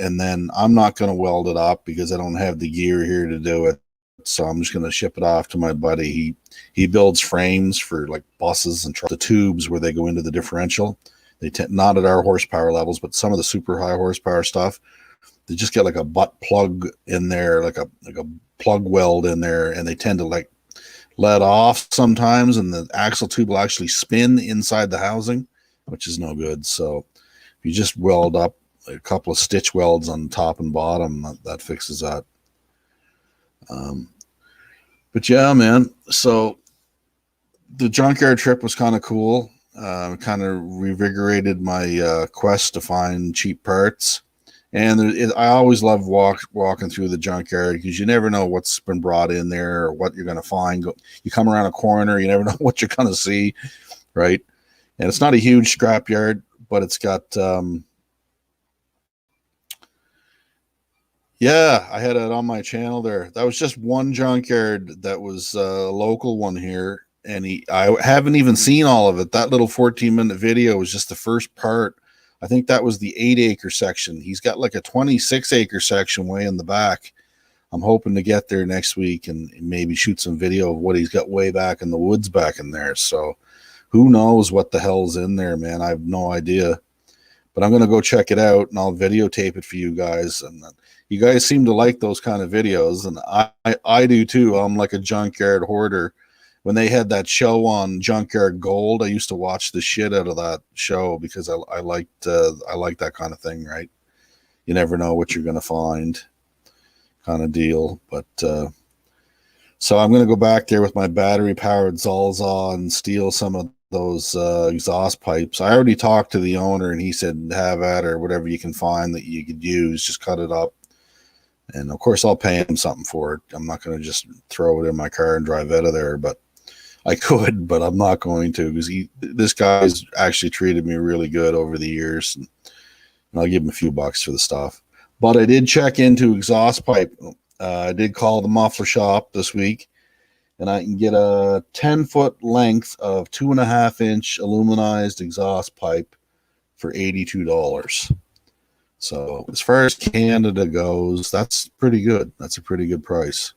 And then I'm not going to weld it up because I don't have the gear here to do it. So I'm just going to ship it off to my buddy. He builds frames for like buses and the tubes where they go into the differential. They tend not at our horsepower levels, but some of the super high horsepower stuff, they just get like a butt plug in there, like a plug weld in there, and they tend to like let off sometimes, and the axle tube will actually spin inside the housing, which is no good. So if you just weld up a couple of stitch welds on top and bottom, that fixes that. But yeah, man, so the junkyard trip was kind of cool. Kind of revigorated my quest to find cheap parts. And I always love walking through the junkyard because you never know what's been brought in there or what you're going to find. You come around a corner, you never know what you're going to see, right? And it's not a huge scrapyard, but it's got, yeah, I had it on my channel there. That was just one junkyard that was a local one here. And I haven't even seen all of it. That little 14-minute video was just the first part. I think that was the 8-acre section. He's got like a 26-acre section way in the back. I'm hoping to get there next week and maybe shoot some video of what he's got way back in the woods back in there. So who knows what the hell's in there, man. I have no idea. But I'm going to go check it out, and I'll videotape it for you guys. And you guys seem to like those kind of videos, and I do too. I'm like a junkyard hoarder. When they had that show on Junkyard Gold, I used to watch the shit out of that show because I liked that kind of thing, right? You never know what you're going to find, kind of deal. But so I'm going to go back there with my battery-powered Zolzaw and steal some of those exhaust pipes. I already talked to the owner, and he said have at or whatever you can find that you could use, just cut it up. And of course, I'll pay him something for it. I'm not going to just throw it in my car and drive out of there, but I could, but I'm not going to because this guy's actually treated me really good over the years, and I'll give him a few bucks for the stuff. But I did check into exhaust pipe. I did call the muffler shop this week, and I can get a 10-foot length of 2.5-inch aluminized exhaust pipe for $82. So as far as Canada goes, that's pretty good. That's a pretty good price.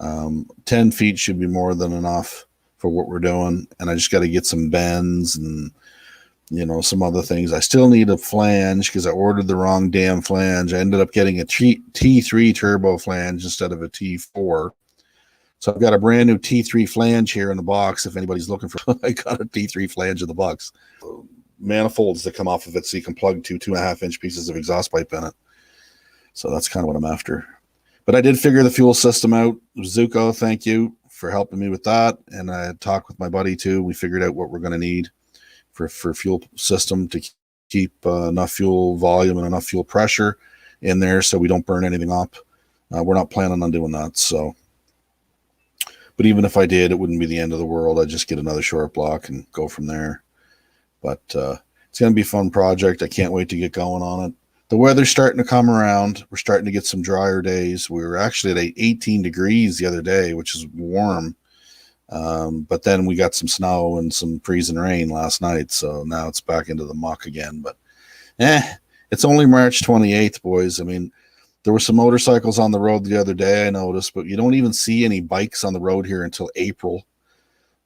10 feet should be more than enough for what we're doing. And I just got to get some bends and, some other things. I still need a flange because I ordered the wrong damn flange. I ended up getting a T3 turbo flange instead of a T4. So I've got a brand new T3 flange here in the box. If anybody's looking for, I got a T3 flange in the box. Manifolds that come off of it so you can plug 2.5-inch pieces of exhaust pipe in it. So that's kind of what I'm after. But I did figure the fuel system out. Zuko, thank you for helping me with that. And I talked with my buddy too. We figured out what we're going to need for fuel system to keep enough fuel volume and enough fuel pressure in there so we don't burn anything up. We're not planning on doing that. So, but even if I did, it wouldn't be the end of the world. I'd just get another short block and go from there. But it's going to be a fun project. I can't wait to get going on it. The weather's starting to come around. We're starting to get some drier days. We were actually at 18 degrees the other day, which is warm. But then we got some snow and some freezing rain last night. So now it's back into the muck again. But it's only March 28th, boys. I mean, there were some motorcycles on the road the other day, I noticed, but you don't even see any bikes on the road here until April.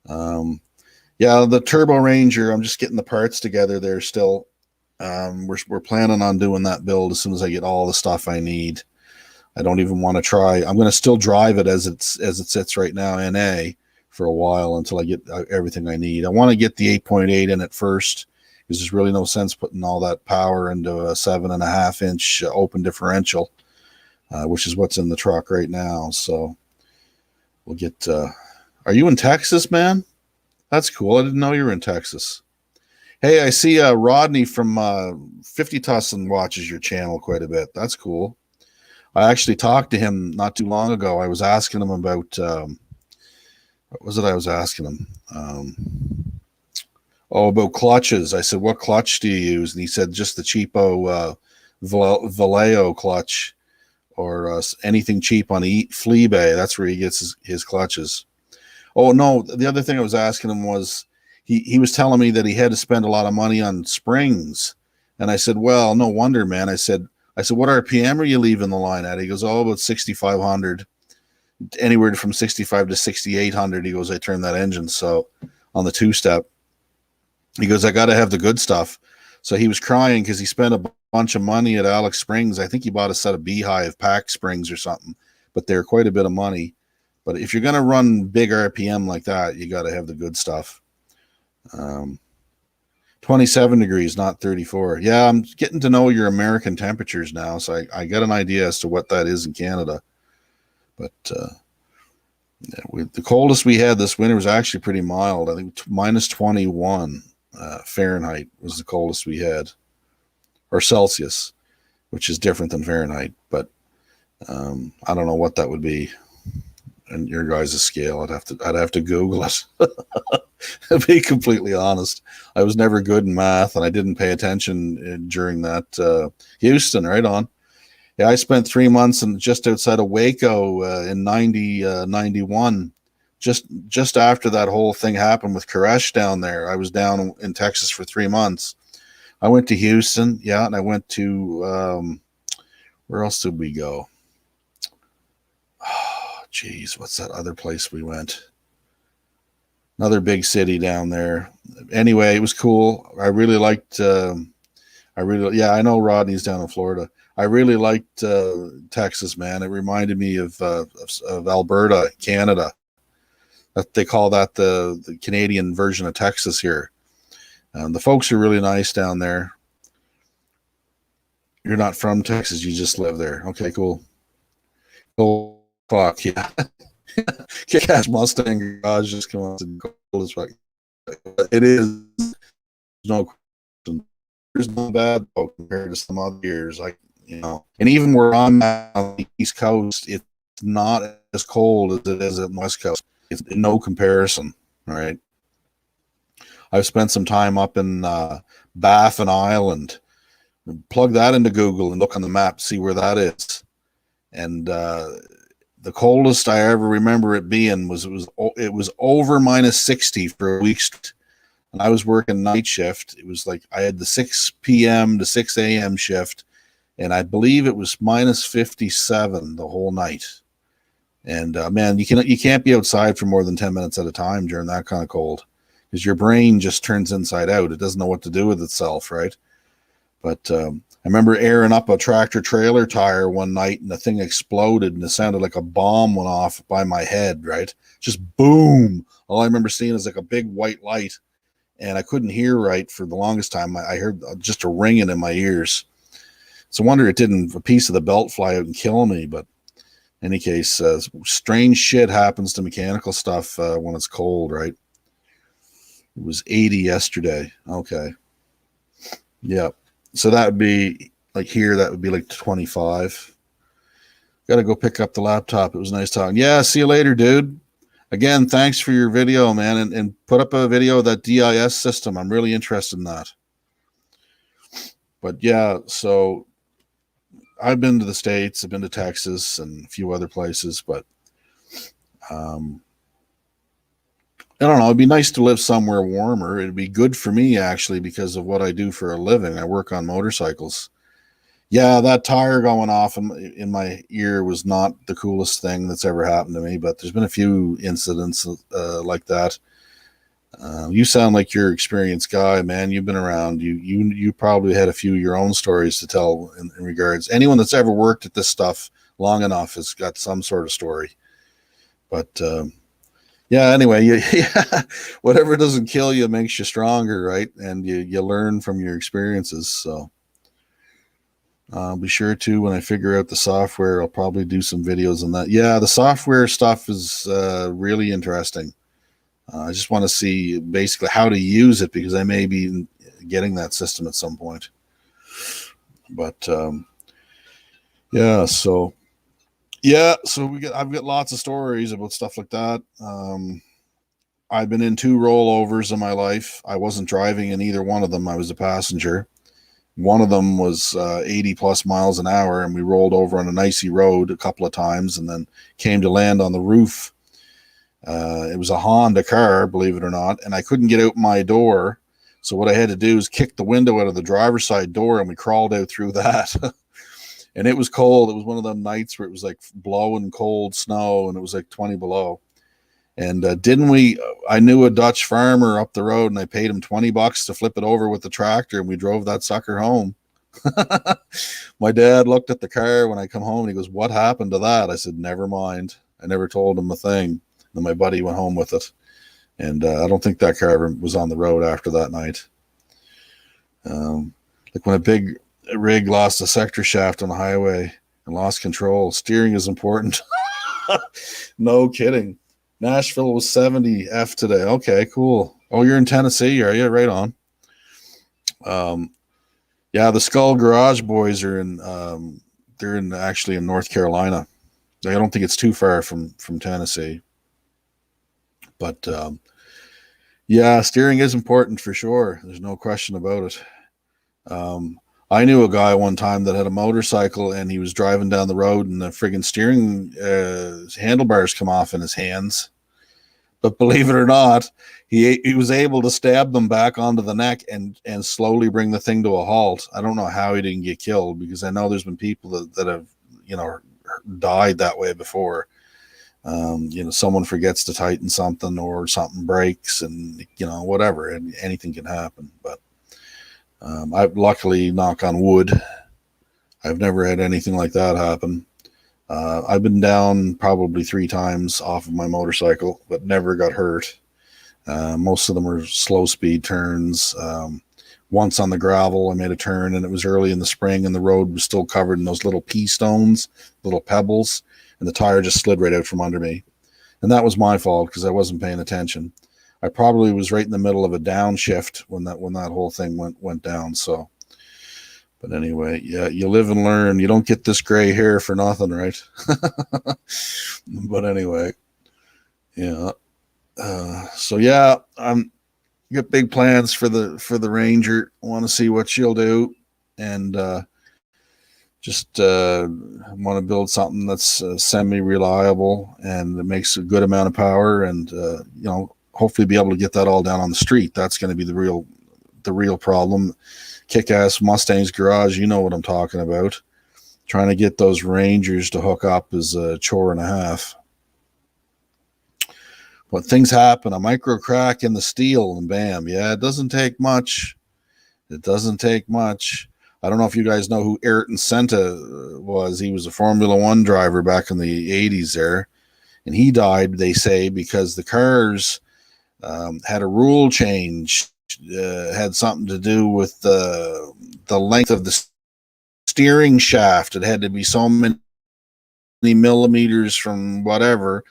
Yeah, the Turbo Ranger, I'm just getting the parts together there still. We're planning on doing that build as soon as I get all the stuff I need. I don't even want to try. I'm going to still drive it as it sits right now, NA, for a while until I get everything I need. I want to get the 8.8 in it first, because there's really no sense putting all that power into a 7.5-inch open differential, which is what's in the truck right now. So we'll get. Are you in Texas, man? That's cool. I didn't know you were in Texas. Hey, I see Rodney from 50 Tussin watches your channel quite a bit. That's cool. I actually talked to him not too long ago. I was asking him about what was it I was asking him? About clutches. I said, what clutch do you use? And he said, just the cheapo Vallejo clutch, or anything cheap on Fleabay. That's where he gets his clutches. Oh, no, the other thing I was asking him was, he was telling me that he had to spend a lot of money on springs. And I said, well, no wonder, man. I said, what RPM are you leaving the line at? He goes, oh, about 6,500, anywhere from 65 to 6,800. He goes, I turned that engine. So on the two-step, he goes, I got to have the good stuff. So he was crying because he spent a bunch of money at Alex Springs. I think he bought a set of Beehive pack springs or something, but they're quite a bit of money. But if you're going to run big RPM like that, you got to have the good stuff. 27 degrees, not 34. Yeah, I'm getting to know your American temperatures now, so I got an idea as to what that is in Canada. But yeah, the coldest we had this winter was actually pretty mild. I think minus 21 Fahrenheit was the coldest we had, or Celsius, which is different than Fahrenheit. But I don't know what that would be in your guys' scale. I'd have to Google it. To be completely honest, I was never good in math, and I didn't pay attention during that. Houston, right on. Yeah, I spent 3 months just outside of Waco in 91. Just after that whole thing happened with Koresh down there, I was down in Texas for 3 months. I went to Houston, yeah, and I went to where else did we go? Oh, geez, what's that other place we went? Another big city down there. Anyway, it was cool. I really liked. I know Rodney's down in Florida. I really liked Texas, man. It reminded me of Alberta, Canada. They call that the Canadian version of Texas here. The folks are really nice down there. You're not from Texas, you just live there. Okay, cool. Oh, fuck, yeah. Kick-ass Mustang garage just come out and cool as fuck. It is no question. There's no bad though compared to some other years, like, and even where I'm at on the East Coast, it's not as cold as it is at the West Coast. It's no comparison. All right. I've spent some time up in Baffin Island. Plug that into Google and look on the map, see where that is. And the coldest I ever remember it being was over minus 60 for a week, and I was working night shift. It was like I had the 6 p.m. to 6 a.m. shift, and I believe it was minus 57 the whole night. And man, you can't be outside for more than 10 minutes at a time during that kind of cold, because your brain just turns inside out. It doesn't know what to do with itself, right? But I remember airing up a tractor trailer tire one night, and the thing exploded, and it sounded like a bomb went off by my head, right? Just boom. All I remember seeing is like a big white light, and I couldn't hear right for the longest time. I heard just a ringing in my ears. It's a wonder it didn't a piece of the belt fly out and kill me. But in any case, strange shit happens to mechanical stuff when it's cold, right? It was 80 yesterday. Okay. Yeah. So that would be like here, that would be like 25. got to go pick up the laptop. It was nice talking. Yeah, see you later, dude. Again, thanks for your video, man, and put up a video of that DIS system. I'm really interested in that. But yeah, so I've been to the States, I've been to Texas and a few other places, but I don't know. It'd be nice to live somewhere warmer. It'd be good for me, actually, because of what I do for a living. I work on motorcycles. Yeah, that tire going off in my ear was not the coolest thing that's ever happened to me, but there's been a few incidents like that. You sound like you're an experienced guy, man. You've been around. You probably had a few of your own stories to tell in regards. Anyone that's ever worked at this stuff long enough has got some sort of story. But yeah, anyway, yeah, whatever doesn't kill you makes you stronger, right? And you learn from your experiences. So I'll be sure to, when I figure out the software, I'll probably do some videos on that. Yeah, the software stuff is really interesting. I just want to see basically how to use it, because I may be getting that system at some point. But yeah, so I've got lots of stories about stuff like that. I've been in 2 rollovers in my life. I wasn't driving in either one of them. I was a passenger. One of them was 80 plus miles an hour, and we rolled over on an icy road a couple of times and then came to land on the roof. It was a Honda car, believe it or not, and I couldn't get out my door. So what I had to do is kick the window out of the driver's side door, and we crawled out through that. And it was cold. It was one of them nights where it was like blowing cold snow, and it was like 20 below. And I knew a Dutch farmer up the road, and I paid him $20 to flip it over with the tractor, and we drove that sucker home. My dad looked at the car when I come home, and he goes, "What happened to that?" I said, "Never mind." I never told him a thing. Then my buddy went home with it. And I don't think that car ever was on the road after that night. Like when a big rig lost a sector shaft on the highway and lost control, steering is important. No kidding. Nashville was 70 F today. Okay, cool. Oh, you're in Tennessee, are you? Right on. Yeah, the Skull Garage Boys are they're actually in North Carolina. I don't think it's too far from Tennessee. But yeah, steering is important for sure. There's no question about it. I knew a guy one time that had a motorcycle, and he was driving down the road, and the friggin' steering handlebars come off in his hands. But believe it or not, he was able to stab them back onto the neck and slowly bring the thing to a halt. I don't know how he didn't get killed, because I know there's been people that have, died that way before. Someone forgets to tighten something, or something breaks, and whatever, and anything can happen. But I've luckily, knock on wood, I've never had anything like that happen. I've been down probably 3 times off of my motorcycle, but never got hurt. Most of them were slow speed turns. Once on the gravel, I made a turn, and it was early in the spring, and the road was still covered in those little pea stones, little pebbles, and the tire just slid right out from under me. And that was my fault, because I wasn't paying attention. I probably was right in the middle of a downshift when that whole thing went down. So, but anyway, yeah, you live and learn. You don't get this gray hair for nothing, right? But anyway, yeah. So yeah, I'm got big plans for the Ranger. I want to see what she'll do, and just want to build something that's semi-reliable and it makes a good amount of power, and hopefully be able to get that all down on the street. That's going to be the real problem. Kick-ass Mustangs garage, you know what I'm talking about. Trying to get those Rangers to hook up is a chore and a half. But things happen. A micro crack in the steel, and bam. Yeah, it doesn't take much. It doesn't take much. I don't know if you guys know who Ayrton Senna was. He was a Formula One driver back in the 80s there. And he died, they say, because the cars had a rule change. Had something to do with the length of the steering shaft. It had to be so many millimeters from whatever.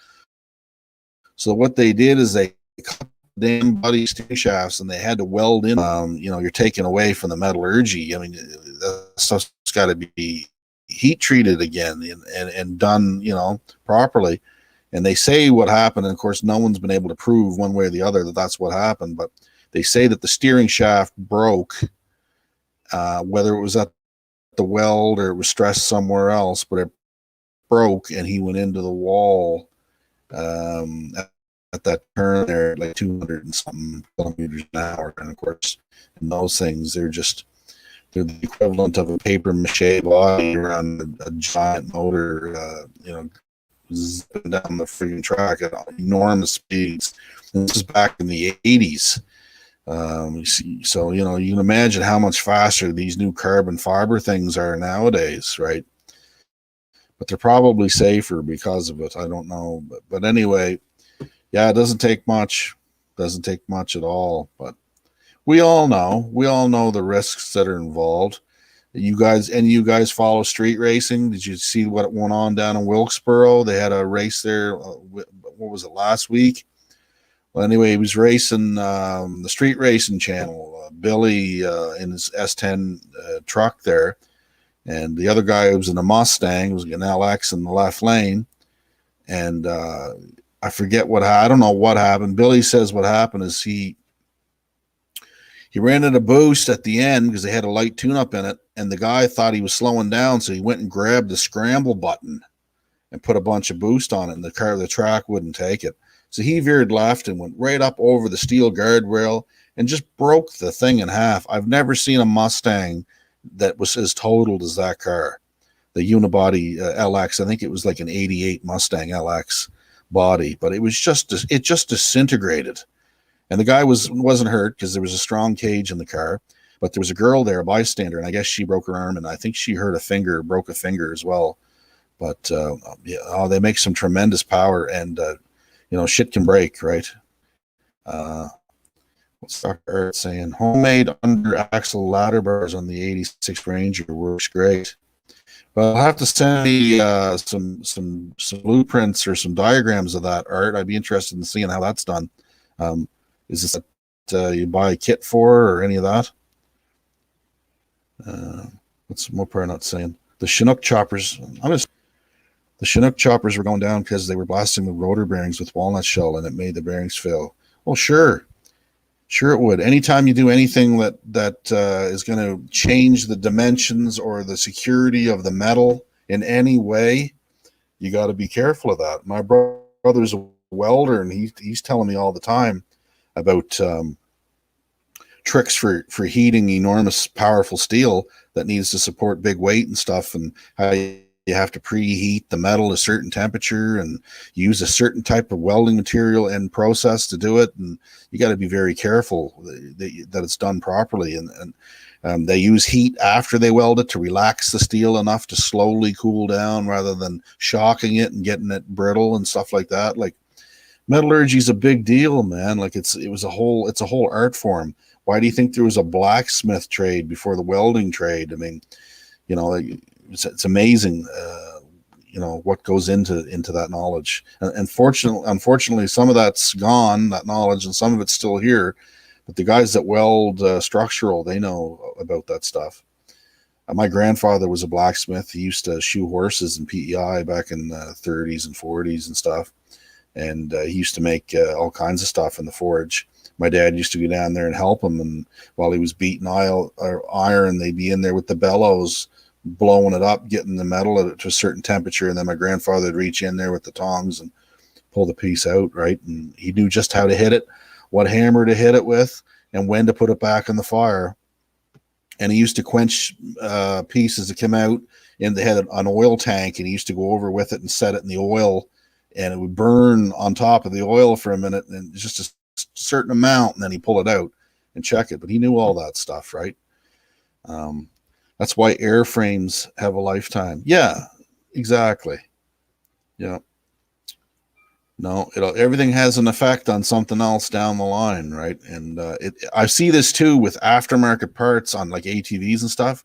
So what they did is they cut the damn bloody steering shafts, and they had to weld in. You're taking away from the metallurgy. I mean, that stuff's got to be heat treated again and done, properly. And they say what happened, and of course no one's been able to prove one way or the other that that's what happened, but they say that the steering shaft broke, whether it was at the weld or it was stressed somewhere else, but it broke and he went into the wall at that turn there, like 200 and something kilometers an hour. And of course, in those things, they're the equivalent of a paper mache body around a giant motor, zipping down the freaking track at enormous speeds. And this is back in the 80s. So, you can imagine how much faster these new carbon fiber things are nowadays, right? But they're probably safer because of it. I don't know. But anyway, yeah, it doesn't take much. Doesn't take much at all. But we all know the risks that are involved. You guys follow street racing. Did you see what went on down in Wilkesboro? They had a race there. What was it, last week? Well, anyway, he was racing the street racing channel. Billy in his S10 truck there, and the other guy who was in a Mustang was an LX in the left lane. And I forget I don't know what happened. Billy says what happened is he ran into boost at the end because they had a light tune-up in it, and the guy thought he was slowing down, so he went and grabbed the scramble button and put a bunch of boost on it, and the track wouldn't take it. So he veered left and went right up over the steel guardrail and just broke the thing in half. I've never seen a Mustang that was as totaled as that car. The unibody LX, I think it was like an 88 Mustang LX body, but it just disintegrated. And the guy wasn't hurt because there was a strong cage in the car, but there was a girl there, a bystander, and I guess she broke her arm, and I think she broke a finger as well. But they make some tremendous power, and shit can break, right? What's Dr. Art saying? Homemade under axle ladder bars on the 86 Ranger works great. But I'll have to send me some blueprints or some diagrams of that, Art. I'd be interested in seeing how that's done. Is this that you buy a kit for or any of that? What's more part not saying? The Chinook choppers. The Chinook choppers were going down because they were blasting the rotor bearings with walnut shell, and it made the bearings fail. Well, sure it would. Anytime you do anything that is going to change the dimensions or the security of the metal in any way, you got to be careful of that. My brother's a welder, and he's telling me all the time about tricks for heating enormous, powerful steel that needs to support big weight and stuff, and how you have to preheat the metal a certain temperature and use a certain type of welding material and process to do it. And you got to be very careful that it's done properly. And they use heat after they weld it to relax the steel enough to slowly cool down rather than shocking it and getting it brittle and stuff like that. Like, metallurgy is a big deal, man. Like it's a whole art form. Why do you think there was a blacksmith trade before the welding trade? I mean, it's amazing, what goes into that knowledge. And unfortunately, some of that's gone, that knowledge, and some of it's still here. But the guys that weld structural, they know about that stuff. My grandfather was a blacksmith. He used to shoe horses in PEI back in the 30s and 40s and stuff. And he used to make all kinds of stuff in the forge. My dad used to go down there and help him. And while he was beating iron, they'd be in there with the bellows, blowing it up, getting the metal to a certain temperature. And then my grandfather would reach in there with the tongs and pull the piece out, right? And he knew just how to hit it, what hammer to hit it with, and when to put it back in the fire. And he used to quench pieces that came out, and they had an oil tank, and he used to go over with it and set it in the oil, and it would burn on top of the oil for a minute, and just a certain amount, and then he pull it out and check it. But he knew all that stuff, right? That's why airframes have a lifetime. Yeah, exactly. Yeah. No, everything has an effect on something else down the line, right? And I see this too with aftermarket parts on like ATVs and stuff,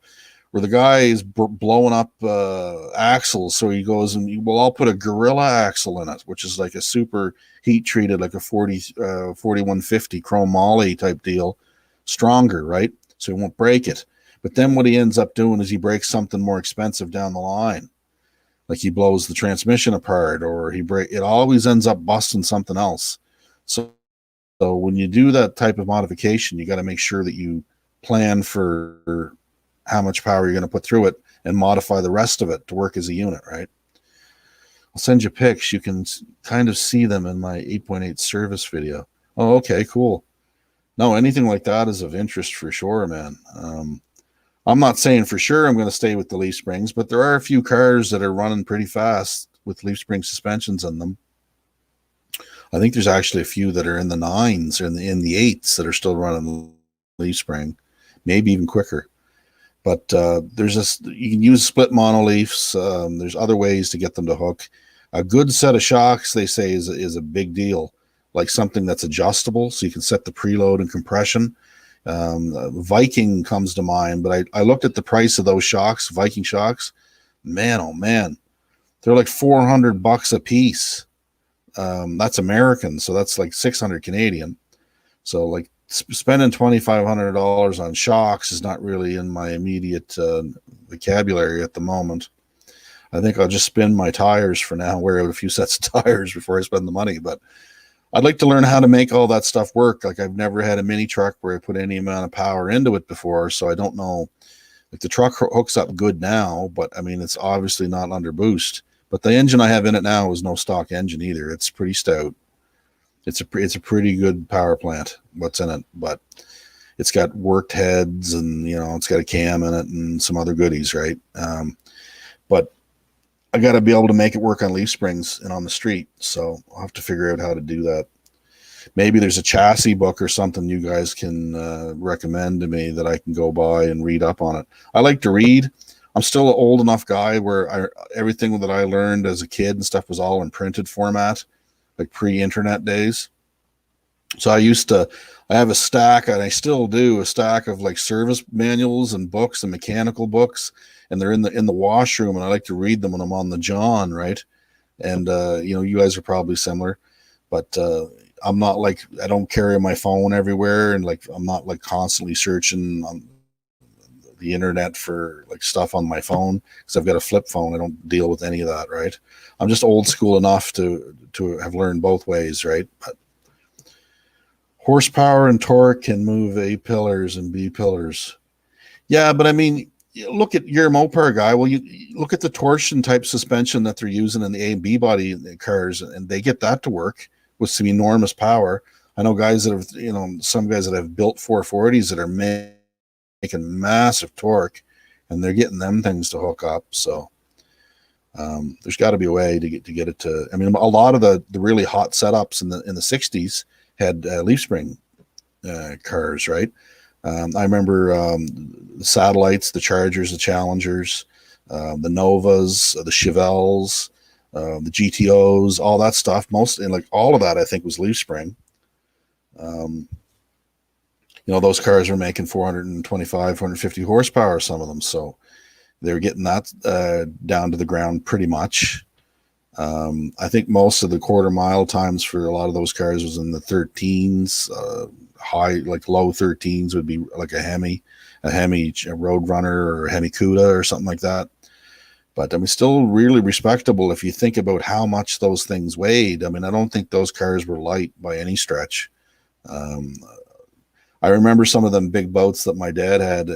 where the guy is blowing up axles. So he goes and I'll put a Gorilla axle in it, which is like a super heat treated, like a 4150 chrome moly type deal, stronger, right? So it won't break it. But then what he ends up doing is he breaks something more expensive down the line. Like he blows the transmission apart, or it always ends up busting something else. So when you do that type of modification, you got to make sure that you plan for how much power you're going to put through it and modify the rest of it to work as a unit, right? I'll send you pics. You can kind of see them in my 8.8 service video. Oh, okay, cool. No, anything like that is of interest for sure, man. I'm not saying for sure I'm going to stay with the leaf springs, but there are a few cars that are running pretty fast with leaf spring suspensions in them. I think there's actually a few that are in the 9s or in the 8s that are still running leaf spring, maybe even quicker. But there's this, you can use split monoleafs. There's other ways to get them to hook. A good set of shocks, they say, is a big deal, like something that's adjustable, so you can set the preload and compression. Viking comes to mind, but I looked at the price of those shocks, Viking shocks. Man, oh man, they're like $400 a piece. That's American, so that's like 600 Canadian. So like spending $2,500 on shocks is not really in my immediate vocabulary at the moment. I think I'll just spin my tires for now, wear out a few sets of tires before I spend the money. But I'd like to learn how to make all that stuff work. Like I've never had a mini truck where I put any amount of power into it before, so I don't know. Like the truck hooks up good now, but I mean, it's obviously not under boost. But the engine I have in it now is no stock engine either. It's pretty stout. It's a pretty good power plant, what's in it, but it's got worked heads and, you know, it's got a cam in it and some other goodies, right? But I got to be able to make it work on leaf springs and on the street. So I'll have to figure out how to do that. Maybe there's a chassis book or something you guys can recommend to me that I can go by and read up on it. I like to read. I'm still an old enough guy where everything that I learned as a kid and stuff was all in printed format, like pre-internet days. So I have a stack, and I still do, a stack of like service manuals and books and mechanical books, and they're in the washroom, and I like to read them when I'm on the John, right? And you know, you guys are probably similar, but I'm not like, I don't carry my phone everywhere, and like I'm not like constantly searching on the internet for like stuff on my phone because I've got a flip phone. I don't deal with any of that, right? I'm just old school enough to have learned both ways, right? But horsepower and torque can move A pillars and B pillars. Yeah, but I mean, look at, you're a Mopar guy. Well, you look at the torsion type suspension that they're using in the A and B body cars, and they get that to work with some enormous power. I know guys that have, you know, some guys that have built 440s that are making massive torque, and they're getting them things to hook up. So there's got to be a way to get it to. I mean, a lot of the really hot setups in the 60s had leaf spring cars, right? I remember the Satellites, the Chargers, the Challengers, the Novas, the Chevelles, the GTOs, all that stuff. Mostly, like all of that, I think was leaf spring. You know, those cars are making 425, 450 horsepower, some of them. So they're getting that down to the ground pretty much. I think most of the quarter mile times for a lot of those cars was in the 13s, high, like low 13s would be like a Hemi, a Roadrunner or a Hemi Cuda or something like that. But I mean, still really respectable if you think about how much those things weighed. I mean, I don't think those cars were light by any stretch. I remember some of them big boats that my dad had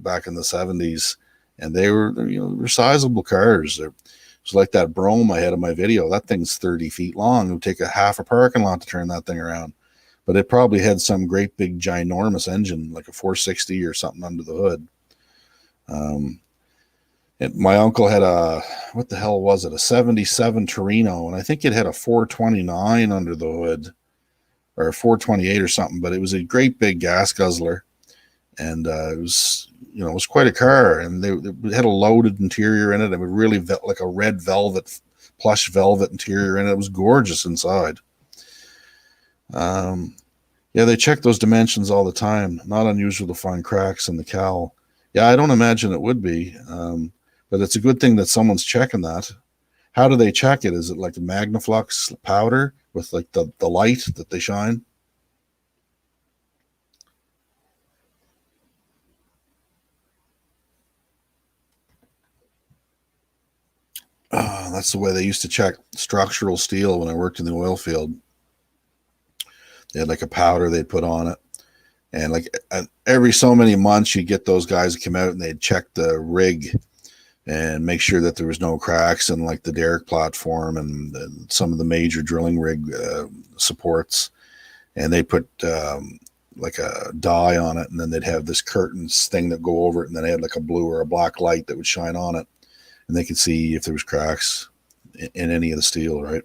back in the 70s, and they were, you know, they're sizable cars. It's like that Brougham I had in my video. That thing's 30 feet long. It would take a half a parking lot to turn that thing around. But it probably had some great big ginormous engine, like a 460 or something under the hood. My uncle had what the hell was it? A 77 Torino. And I think it had a 429 under the hood, or a 428 or something. But it was a great big gas guzzler. And it was, you know, it was quite a car, and they had a loaded interior in it. It was really like a red velvet, plush velvet interior in it. It was gorgeous inside. Yeah, they check those dimensions all the time. Not unusual to find cracks in the cowl. Yeah, I don't imagine it would be, but it's a good thing that someone's checking that. How do they check it? Is it like a Magnaflux powder with like the light that they shine? That's the way they used to check structural steel when I worked in the oil field. They had like a powder they'd put on it. And like every so many months, you'd get those guys to come out and they'd check the rig and make sure that there was no cracks in like the derrick platform and some of the major drilling rig supports. And they put like a dye on it, and then they'd have this curtains thing that go over it, and then they had like a blue or a black light that would shine on it, and they could see if there was cracks in any of the steel, right?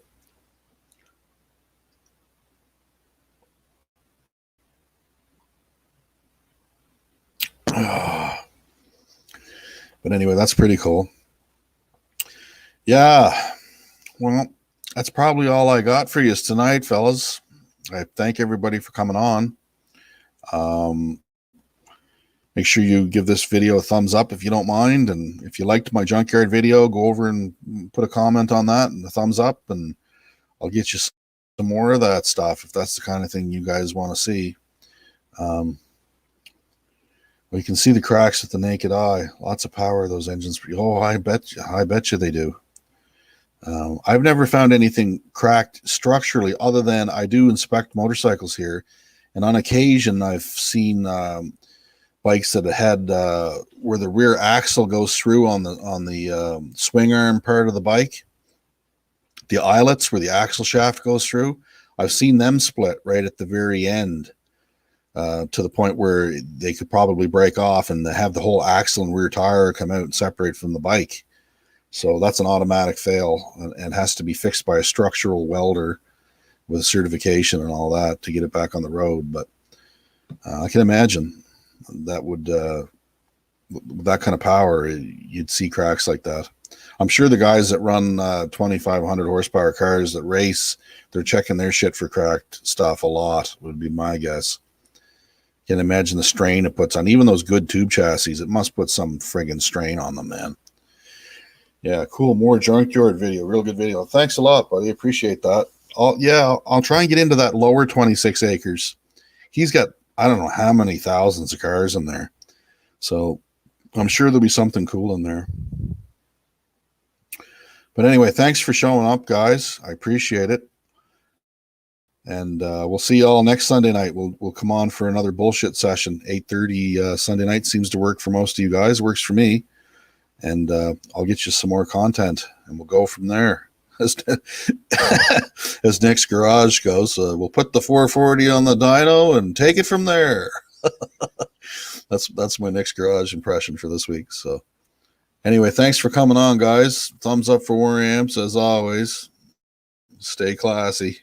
But anyway, that's pretty cool. Yeah. Well, that's probably all I got for you tonight, fellas. I thank everybody for coming on. Make sure you give this video a thumbs up if you don't mind. And if you liked my junkyard video, go over and put a comment on that and a thumbs up, and I'll get you some more of that stuff if that's the kind of thing you guys want to see. Well, you can see the cracks with the naked eye. Lots of power, those engines. Oh, I bet you they do. I've never found anything cracked structurally other than I do inspect motorcycles here. And on occasion, I've seen bikes that had where the rear axle goes through on the swing arm part of the bike. The eyelets where the axle shaft goes through. I've seen them split right at the very end. To the point where they could probably break off and have the whole axle and rear tire come out and separate from the bike. So that's an automatic fail and has to be fixed by a structural welder with certification and all that to get it back on the road. But I can imagine that would, with that kind of power, you'd see cracks like that. I'm sure the guys that run 2,500 horsepower cars that race, they're checking their shit for cracked stuff a lot, would be my guess. Can imagine the strain it puts on even those good tube chassis. It must put some friggin' strain on them, man. Yeah, cool. More junkyard video. Real good video. Thanks a lot, buddy. Appreciate that. I'll try and get into that lower 26 acres. He's got, I don't know how many thousands of cars in there. So I'm sure there'll be something cool in there. But anyway, thanks for showing up, guys. I appreciate it. And we'll see you all next Sunday night. We'll come on for another bullshit session. 8:30 Sunday night seems to work for most of you guys. Works for me. And I'll get you some more content, and we'll go from there. As Nick's Garage goes, we'll put the 440 on the dyno and take it from there. That's my Nick's Garage impression for this week. So anyway, thanks for coming on, guys. Thumbs up for War Amps as always. Stay classy.